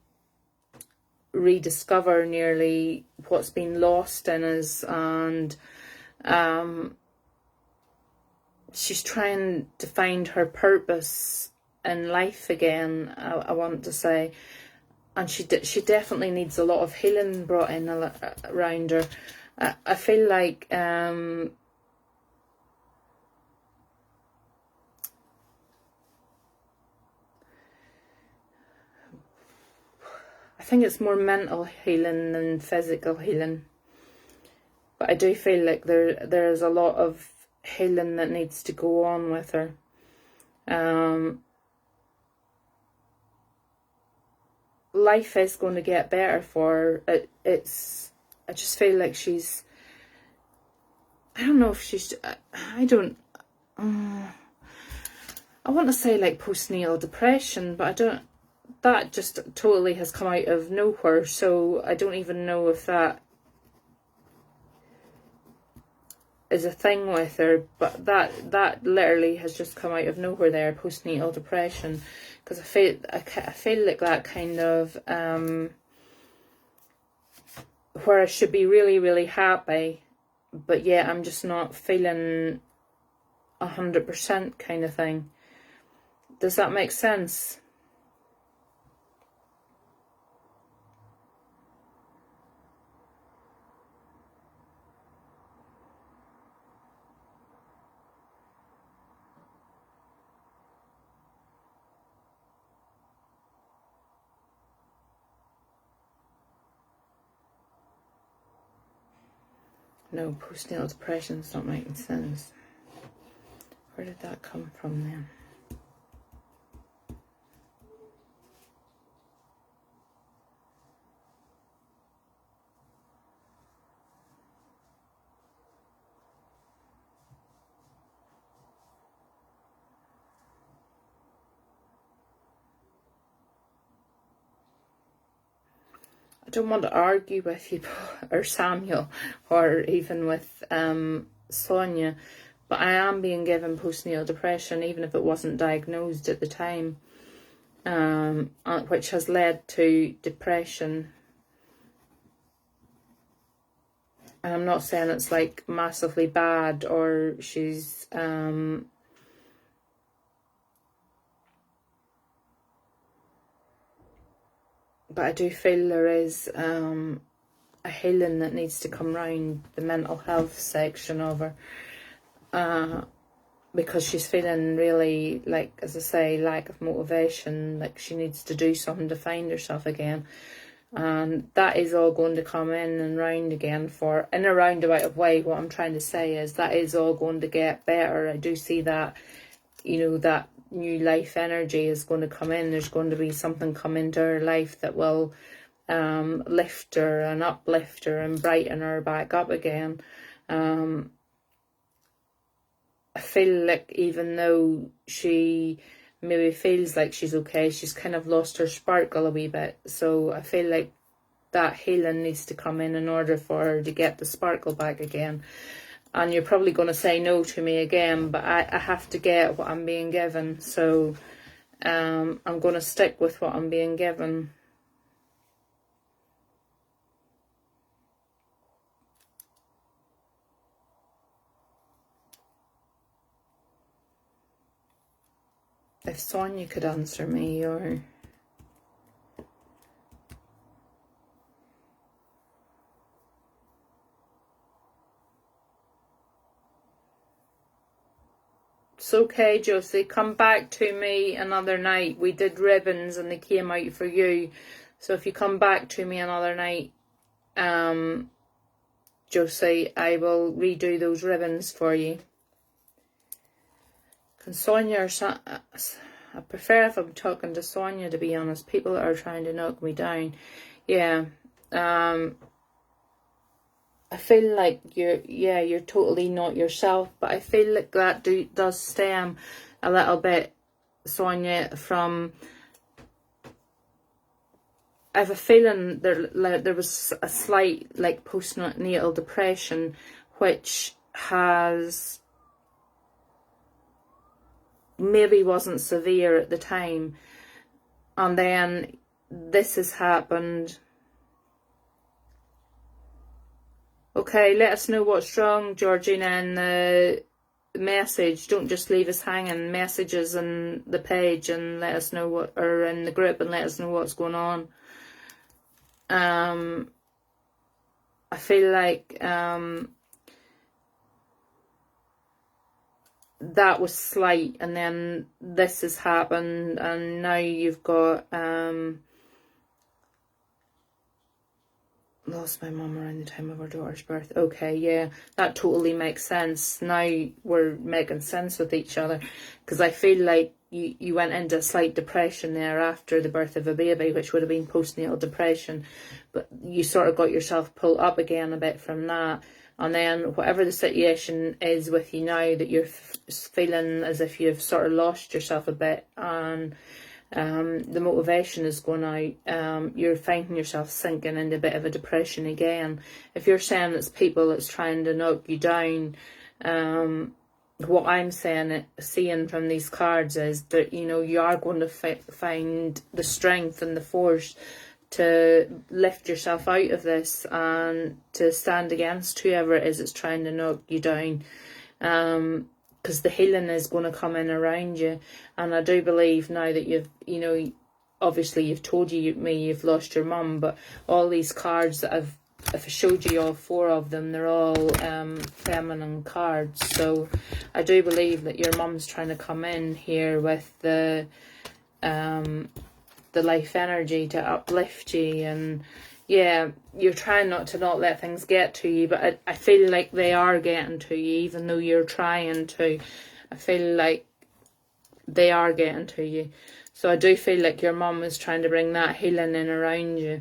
rediscover nearly what's been lost in us, and she's trying to find her purpose in life again, I want to say. And she definitely needs a lot of healing brought in around her. I feel like I think it's more mental healing than physical healing. But I do feel like there's a lot of healing that needs to go on with her. Life is going to get better for her. I just feel like she's, I don't know if she's, I want to say like postnatal depression, but I don't, that just totally has come out of nowhere, so I don't even know if that is a thing with her, but that literally has just come out of nowhere there, postnatal depression, because I feel like that kind of where I should be really, really happy, but yeah, I'm just not feeling 100% kind of thing. Does that make sense? No, postnatal depression's not making sense. Where did that come from then? I don't want to argue with you, or Samuel, or even with Sonia, but I am being given postnatal depression, even if it wasn't diagnosed at the time, which has led to depression. And I'm not saying it's like massively bad, or she's but I do feel there is a healing that needs to come round the mental health section of her, because she's feeling really, like, as I say, lack of motivation, like she needs to do something to find herself again. And that is all going to come in and round again in a roundabout way. What I'm trying to say is that is all going to get better. I do see that, you know, that new life energy is going to come in. There's going to be something come into her life that will lift her and uplift her and brighten her back up again. I feel like even though she maybe feels like she's okay, she's kind of lost her sparkle a wee bit. So I feel like that healing needs to come in order for her to get the sparkle back again. And you're probably going to say no to me again, but I have to get what I'm being given. So I'm going to stick with what I'm being given. If Sonia could answer me, or... helps. Okay, Josie, come back to me another night. We did ribbons and they came out for you. So if you come back to me another night, Josie, I will redo those ribbons for you. Can Sonia or I prefer if I'm talking to Sonia, to be honest. People that are trying to knock me down. Yeah. I feel like you're totally not yourself, but I feel like that does stem a little bit, Sonia, from, I have a feeling there was a slight like postnatal depression, which has maybe wasn't severe at the time, and then this has happened. Okay, let us know what's wrong, Georgina, in the message. Don't just leave us hanging. Messages in the page and let us know what, or in the group, and let us know what's going on. I feel like that was slight, and then this has happened, and now you've got lost my mum around the time of her daughter's birth. Okay, yeah, that totally makes sense. Now we're making sense with each other, because I feel like you went into a slight depression there after the birth of a baby, which would have been postnatal depression, but you sort of got yourself pulled up again a bit from that. And then whatever the situation is with you now, that you're feeling as if you've sort of lost yourself a bit, and the motivation is going out, you're finding yourself sinking into a bit of a depression again. If you're saying it's people that's trying to knock you down, what I'm seeing from these cards is that, you know, you are going to find the strength and the force to lift yourself out of this, and to stand against whoever it is that's trying to knock you down, because the healing is going to come in around you. And I do believe now that you've, you know, obviously you've told me you've lost your mum, but all these cards that if I showed you all 4 of them, they're all feminine cards. So I do believe that your mum's trying to come in here with the life energy to uplift you, and yeah, you're trying not to not let things get to you, but I feel like they are getting to you, even though you're trying to. I feel like they are getting to you. So I do feel like your mum is trying to bring that healing in around you,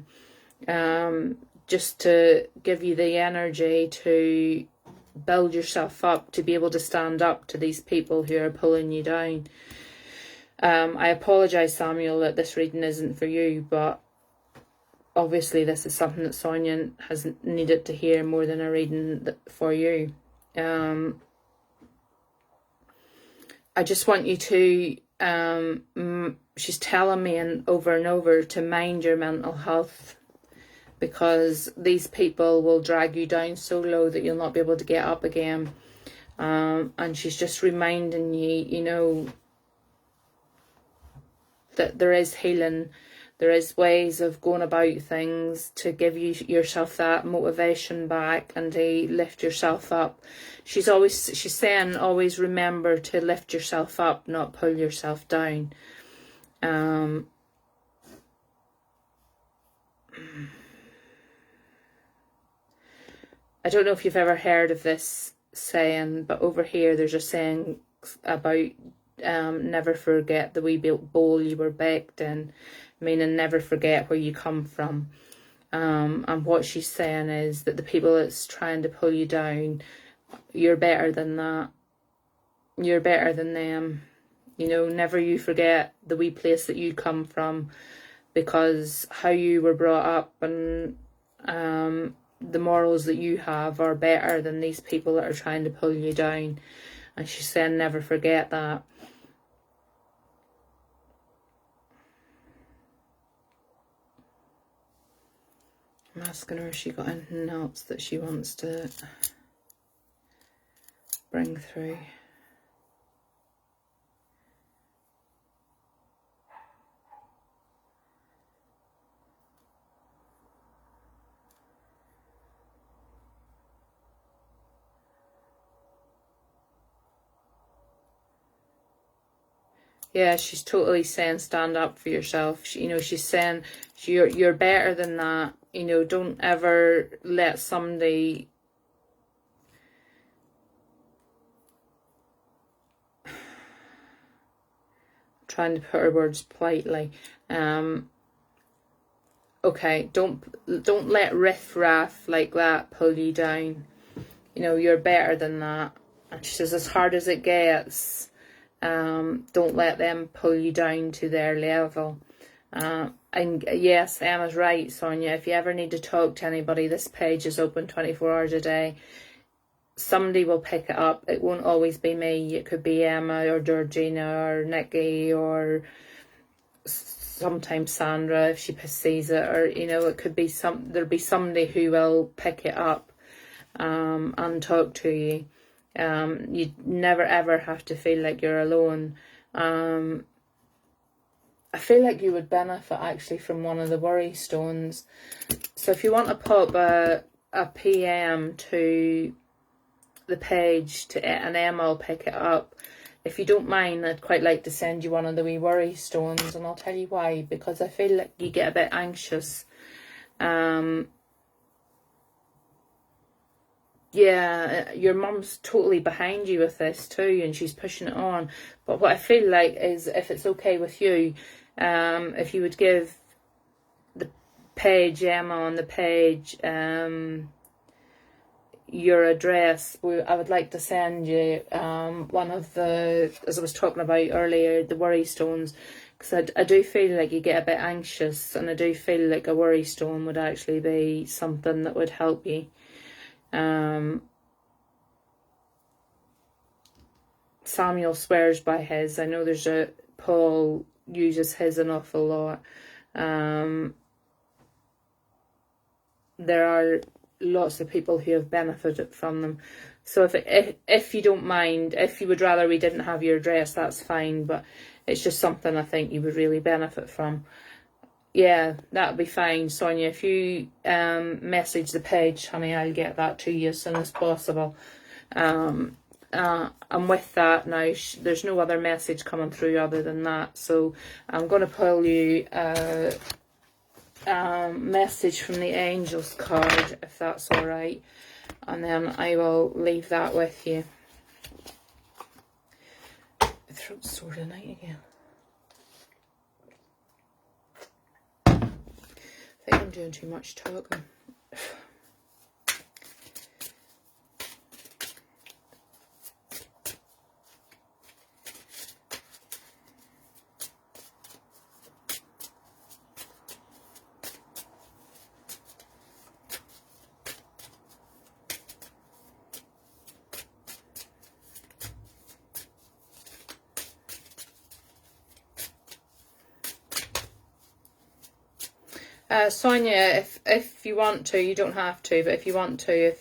just to give you the energy to build yourself up, to be able to stand up to these people who are pulling you down. I apologise, Samuel, that this reading isn't for you, but obviously this is something that Sonia has needed to hear more than a reading for you. I just want you to, she's telling me over and over to mind your mental health, because these people will drag you down so low that you'll not be able to get up again. And she's just reminding you, you know, that there is healing, there is ways of going about things to give yourself that motivation back and to lift yourself up. She's saying always remember to lift yourself up, not pull yourself down. I don't know if you've ever heard of this saying, but over here there's a saying about never forget the wee bowl you were baked in, meaning never forget where you come from. And what she's saying is that the people that's trying to pull you down, you're better than that. You're better than them. You know, never you forget the wee place that you come from, because how you were brought up and the morals that you have are better than these people that are trying to pull you down. And she's saying never forget that. I'm asking her if she got anything else that she wants to bring through. Yeah, she's totally saying stand up for yourself. You know, she's saying you're better than that. You know, don't ever let somebody trying to put her words politely. Okay, don't let riff-raff like that pull you down. You know, you're better than that. And she says, as hard as it gets, don't let them pull you down to their level. And yes, Emma's right, Sonia. If you ever need to talk to anybody, this page is open 24 hours a day. Somebody will pick it up. It won't always be me. It could be Emma or Georgina or Nikki or sometimes Sandra if she sees it, or you know, it could be there'll be somebody who will pick it up and talk to you. You never ever have to feel like you're alone. I feel like you would benefit actually from one of the worry stones. So if you want to pop a PM to the page and Emma will pick it up. If you don't mind, I'd quite like to send you one of the wee worry stones, and I'll tell you why. Because I feel like you get a bit anxious. Yeah, your mum's totally behind you with this too, and she's pushing it on. But what I feel like is, if it's okay with you, if you would give the page, Emma on the page, your address, I would like to send you one of the, as I was talking about earlier, the worry stones, because I do feel like you get a bit anxious, and I do feel like a worry stone would actually be something that would help you. Samuel swears by his. I know Paul uses his an awful lot. There are lots of people who have benefited from them. So if you don't mind, if you would rather we didn't have your address, that's fine, but it's just something I think you would really benefit from. Yeah, that'll be fine, Sonia. If you message the page, honey, I'll get that to you as soon as possible. And with that now, there's no other message coming through other than that, so I'm going to pull you message from the angels card, if that's all right, and then I will leave that with you. My throat's sore tonight again. I think I'm doing too much talking. Sonia, if you want to, you don't have to, but if you want to,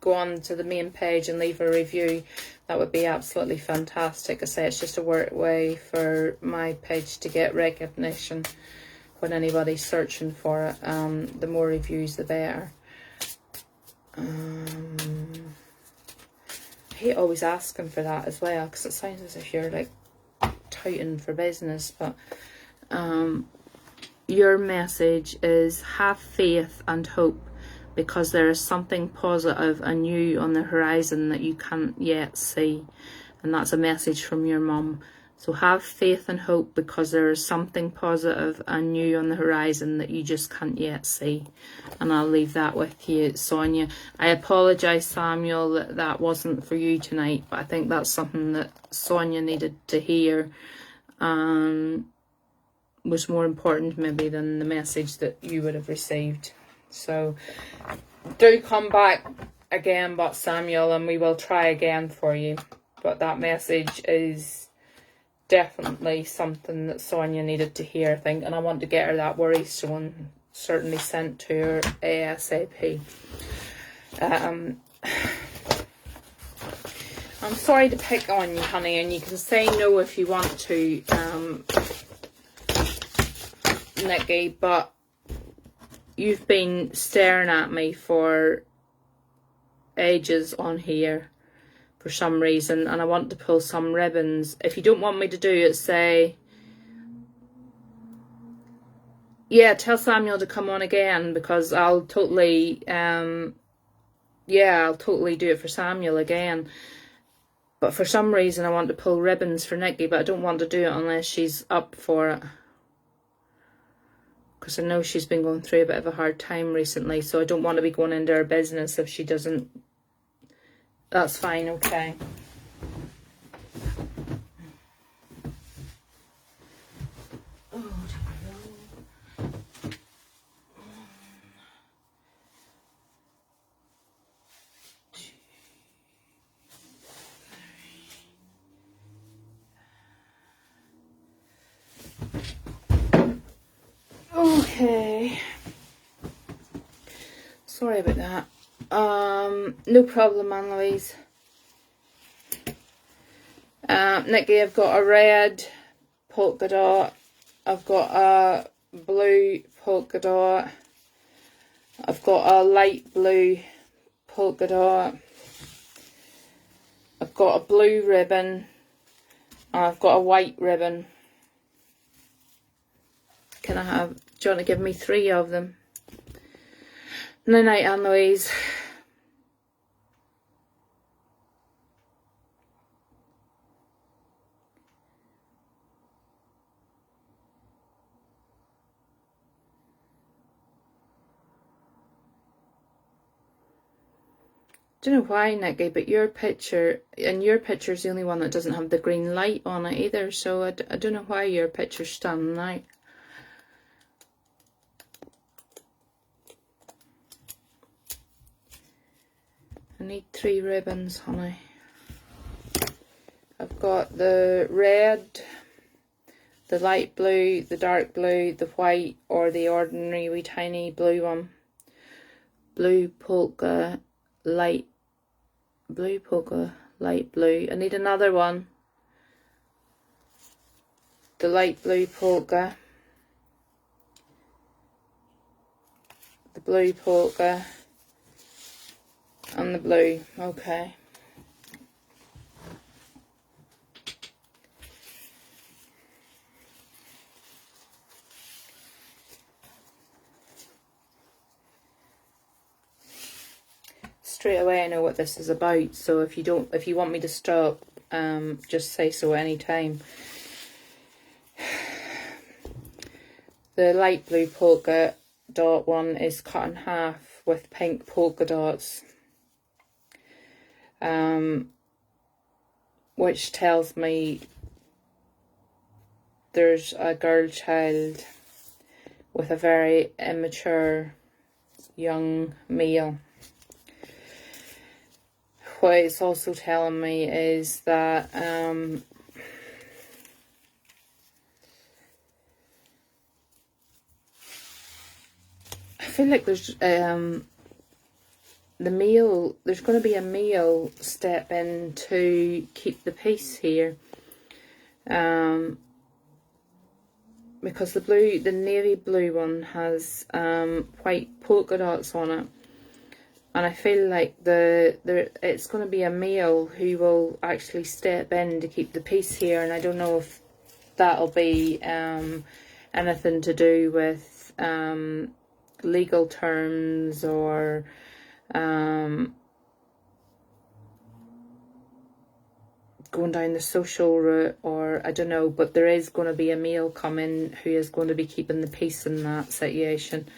go on to the main page and leave a review, that would be absolutely fantastic. I say it's just a way for my page to get recognition when anybody's searching for it. The more reviews, the better. I hate always asking for that as well, because it sounds as if you're like touting for business, but your message is have faith and hope, because there is something positive and new on the horizon that you can't yet see. And that's a message from your mum. So have faith and hope, because there is something positive and new on the horizon that you just can't yet see. And I'll leave that with you, Sonia. I apologise, Samuel, that wasn't for you tonight, but I think that's something that Sonia needed to hear. Was more important maybe than the message that you would have received. So do come back again, but Samuel, and we will try again for you. But that message is definitely something that Sonia needed to hear, I think, and I want to get her that worry stone certainly sent to her ASAP. I'm sorry to pick on you, honey, and you can say no if you want to, Nikki, but you've been staring at me for ages on here, for for some reason, and I want to pull some ribbons. If you don't want me to do it, say, yeah, tell Samuel to come on again, because I'll totally, yeah, I'll totally do it for Samuel again. But for some reason I want to pull ribbons for Nikki, but I don't want to do it unless she's up for it. Because I know she's been going through a bit of a hard time recently, so I don't want to be going into her business if she doesn't. That's fine, okay. Okay. Sorry about that. No problem, Anne-Louise. Nikki, I've got a red polka dot. I've got a blue polka dot. I've got a light blue polka dot. I've got a blue ribbon. And I've got a white ribbon. Can I have, do you want to give me 3 of them? Night night, Anne-Louise. Don't know why, Nikki, but your picture, and your picture's the only one that doesn't have the green light on it either, so I don't know why your picture's standing out. I need 3 ribbons, honey. I've got the red, the light blue, the dark blue, the white, or the ordinary wee tiny blue one. Blue polka, light blue polka, light blue. I need another one. The light blue polka. The blue polka. And the blue, okay. Straight away I know what this is about, so if you want me to stop, just say so anytime. The light blue polka dot one is cut in half with pink polka dots, which tells me there's a girl child with a very immature young male. What it's also telling me is that I feel like there's there's going to be a male step in to keep the peace here, because the navy blue one has white polka dots on it. And I feel like it's going to be a male who will actually step in to keep the peace here. And I don't know if that'll be anything to do with legal terms or going down the social route, or I don't know. But there is going to be a male coming who is going to be keeping the peace in that situation.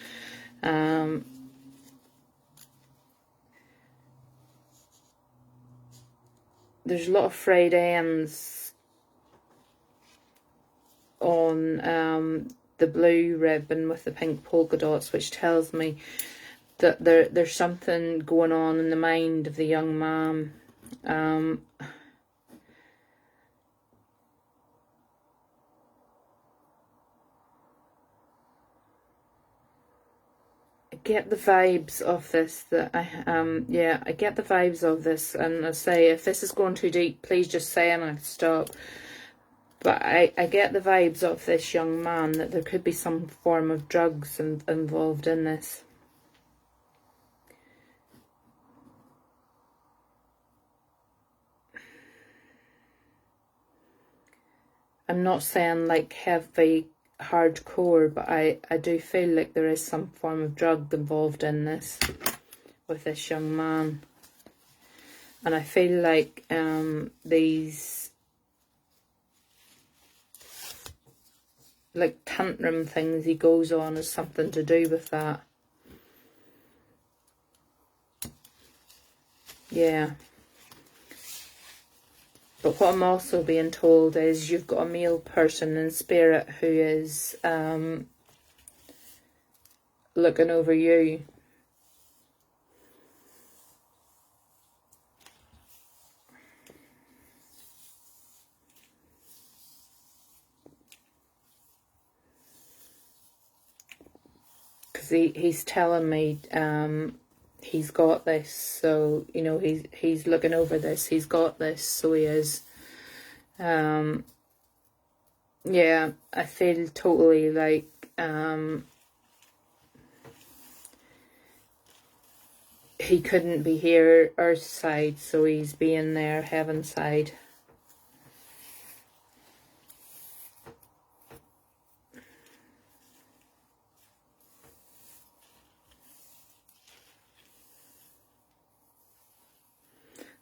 There's a lot of frayed ends on the blue ribbon with the pink polka dots, which tells me that there's something going on in the mind of the young man. Get the vibes of this, that I get the vibes of this, and I say, if this is going too deep, please just say and I'll stop. But I get the vibes of this young man, that there could be some form of drugs involved in this. I'm not saying like heavy hardcore, but I do feel like there is some form of drug involved in this with this young man. And I feel like these like tantrum things he goes on has something to do with that. Yeah. But what I'm also being told is you've got a male person in spirit who is looking over you. Because he's telling me he's got this, so you know he's looking over this, he's got this, so he is. Yeah, I feel totally like he couldn't be here earth side, so he's being there heaven side.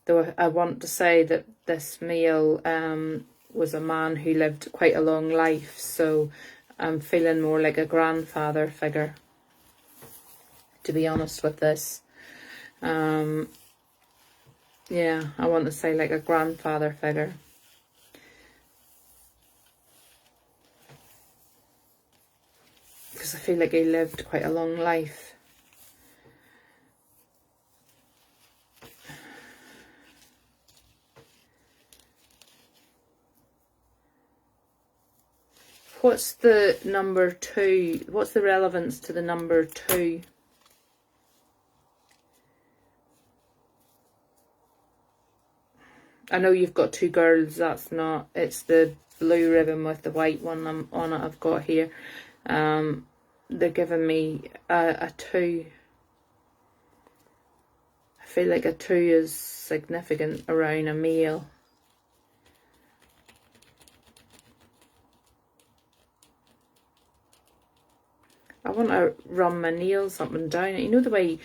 Though I want to say that this male was a man who lived quite a long life, so I'm feeling more like a grandfather figure, to be honest with this. Yeah, I want to say like a grandfather figure. Because I feel like he lived quite a long life. What's the number 2? What's the relevance to the number 2? I know you've got 2 girls. That's not. It's the blue ribbon with the white one on it I've got here. They're giving me a 2. I feel like a 2 is significant around a male. I want to run my nails up and down. You know the way,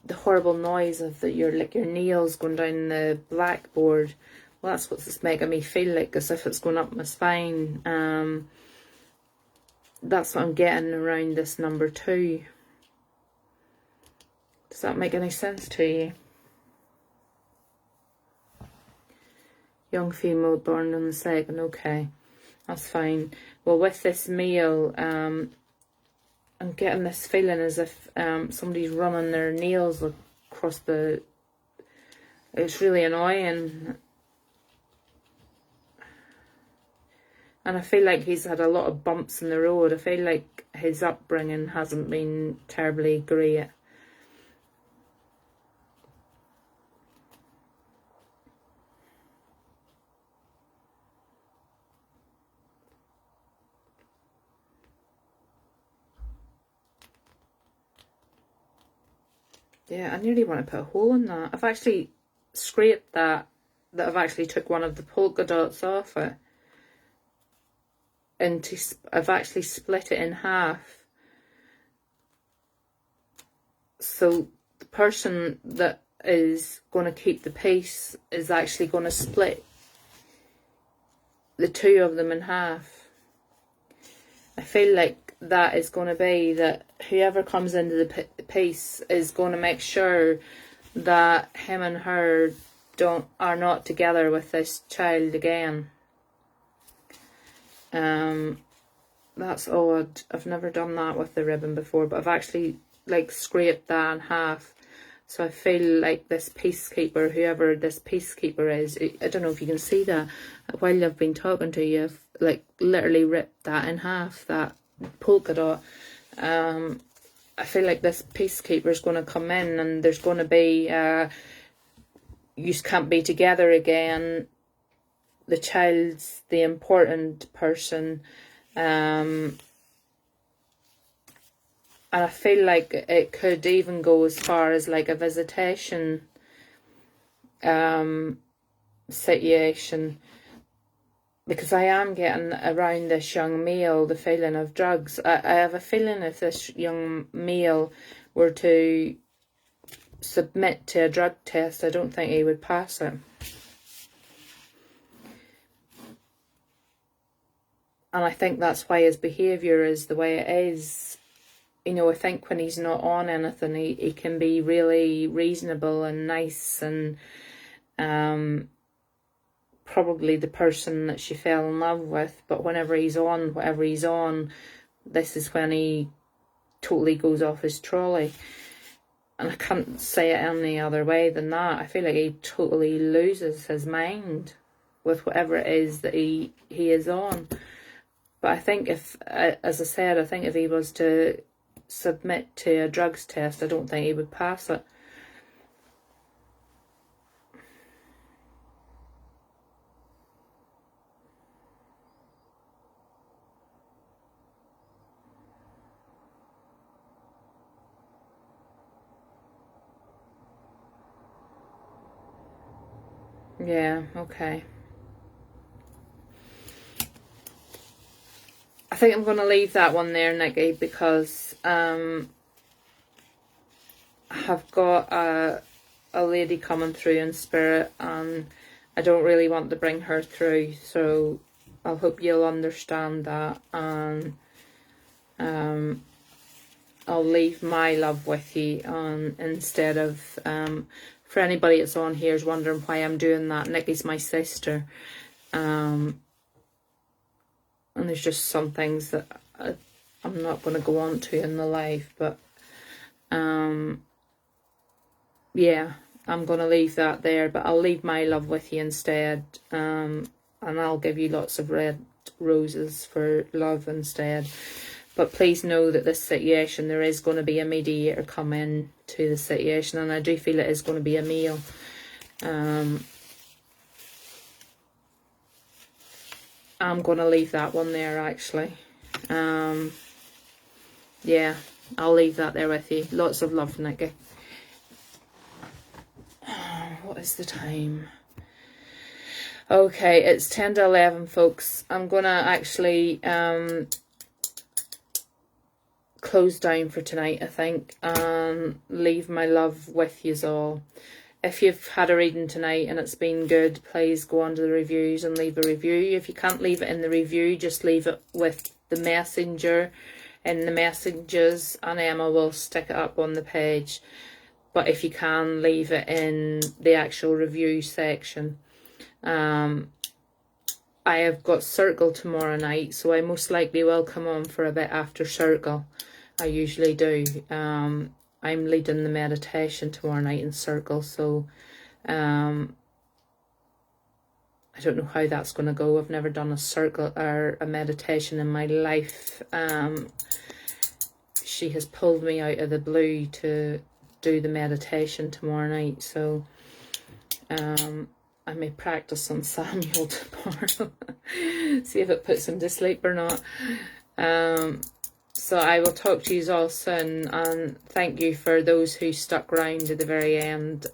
the horrible noise of your nails going down the blackboard. Well, that's what's it's making me feel like, as if it's going up my spine. That's what I'm getting around this number 2. Does that make any sense to you? Young female born on the 2nd. Okay, that's fine. Well, with this male, I'm getting this feeling as if somebody's running their nails across the... It's really annoying. And I feel like he's had a lot of bumps in the road. I feel like his upbringing hasn't been terribly great. Yeah, I nearly want to put a hole in that. I've actually scraped that I've actually took one of the polka dots off it. I've actually split it in half. So the person that is going to keep the peace is actually going to split the 2 of them in half. I feel like that is going to be that whoever comes into the piece is going to make sure that him and her are not together with this child again. That's odd. I've never done that with the ribbon before, but I've actually like scraped that in half. So I feel like this peacekeeper, whoever this peacekeeper is, I don't know if you can see that while I've been talking to you, I've like literally ripped that in half, that polka dot. I feel like this peacekeeper is going to come in and there's going to be, you can't be together again. The child's the important person. And I feel like it could even go as far as like a visitation situation. because I am getting around this young male the feeling of drugs. I have a feeling if this young male were to submit to a drug test, I don't think he would pass it. And I think that's why his behaviour is the way it is. You know, I think when he's not on anything, he can be really reasonable and nice and probably the person that she fell in love with. But whenever he's on, whatever he's on, this is when he totally goes off his trolley. And I can't say it any other way than that. I feel like he totally loses his mind with whatever it is that he is on. But I think if, as I said, I think if he was to submit to a drugs test, I don't think he would pass it. Yeah, okay. I think I'm going to leave that one there, Nikki, because I have got a lady coming through in spirit and I don't really want to bring her through, so I hope you'll understand that, and I'll leave my love with you instead of, for anybody that's on here is wondering why I'm doing that, Nikki's my sister, and there's just some things that I'm not going to go on to in the live, but yeah, I'm going to leave that there, but I'll leave my love with you instead, and I'll give you lots of red roses for love instead. But please know that this situation, there is going to be a mediator come in to the situation, and I do feel it is going to be a male. I'm going to leave that one there, actually. Yeah, I'll leave that there with you. Lots of love, Nikki. What is the time? Okay, it's 10 to 11, folks. I'm going to actually close down for tonight, I think, and leave my love with yous all. If you've had a reading tonight and it's been good, please go on to the reviews and leave a review. If you can't leave it in the review, just leave it with the messenger in the messages and Emma will stick it up on the page. But if you can, leave it in the actual review section. I have got Circle tomorrow night, so I most likely will come on for a bit after Circle. I usually do. I'm leading the meditation tomorrow night in Circle, so I don't know how that's going to go. I've never done a Circle or a meditation in my life. She has pulled me out of the blue to do the meditation tomorrow night, so I may practice on Samuel tomorrow. See if it puts him to sleep or not. So I will talk to you all soon, and thank you for those who stuck around to the very end.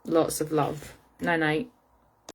Lots of love. Night night.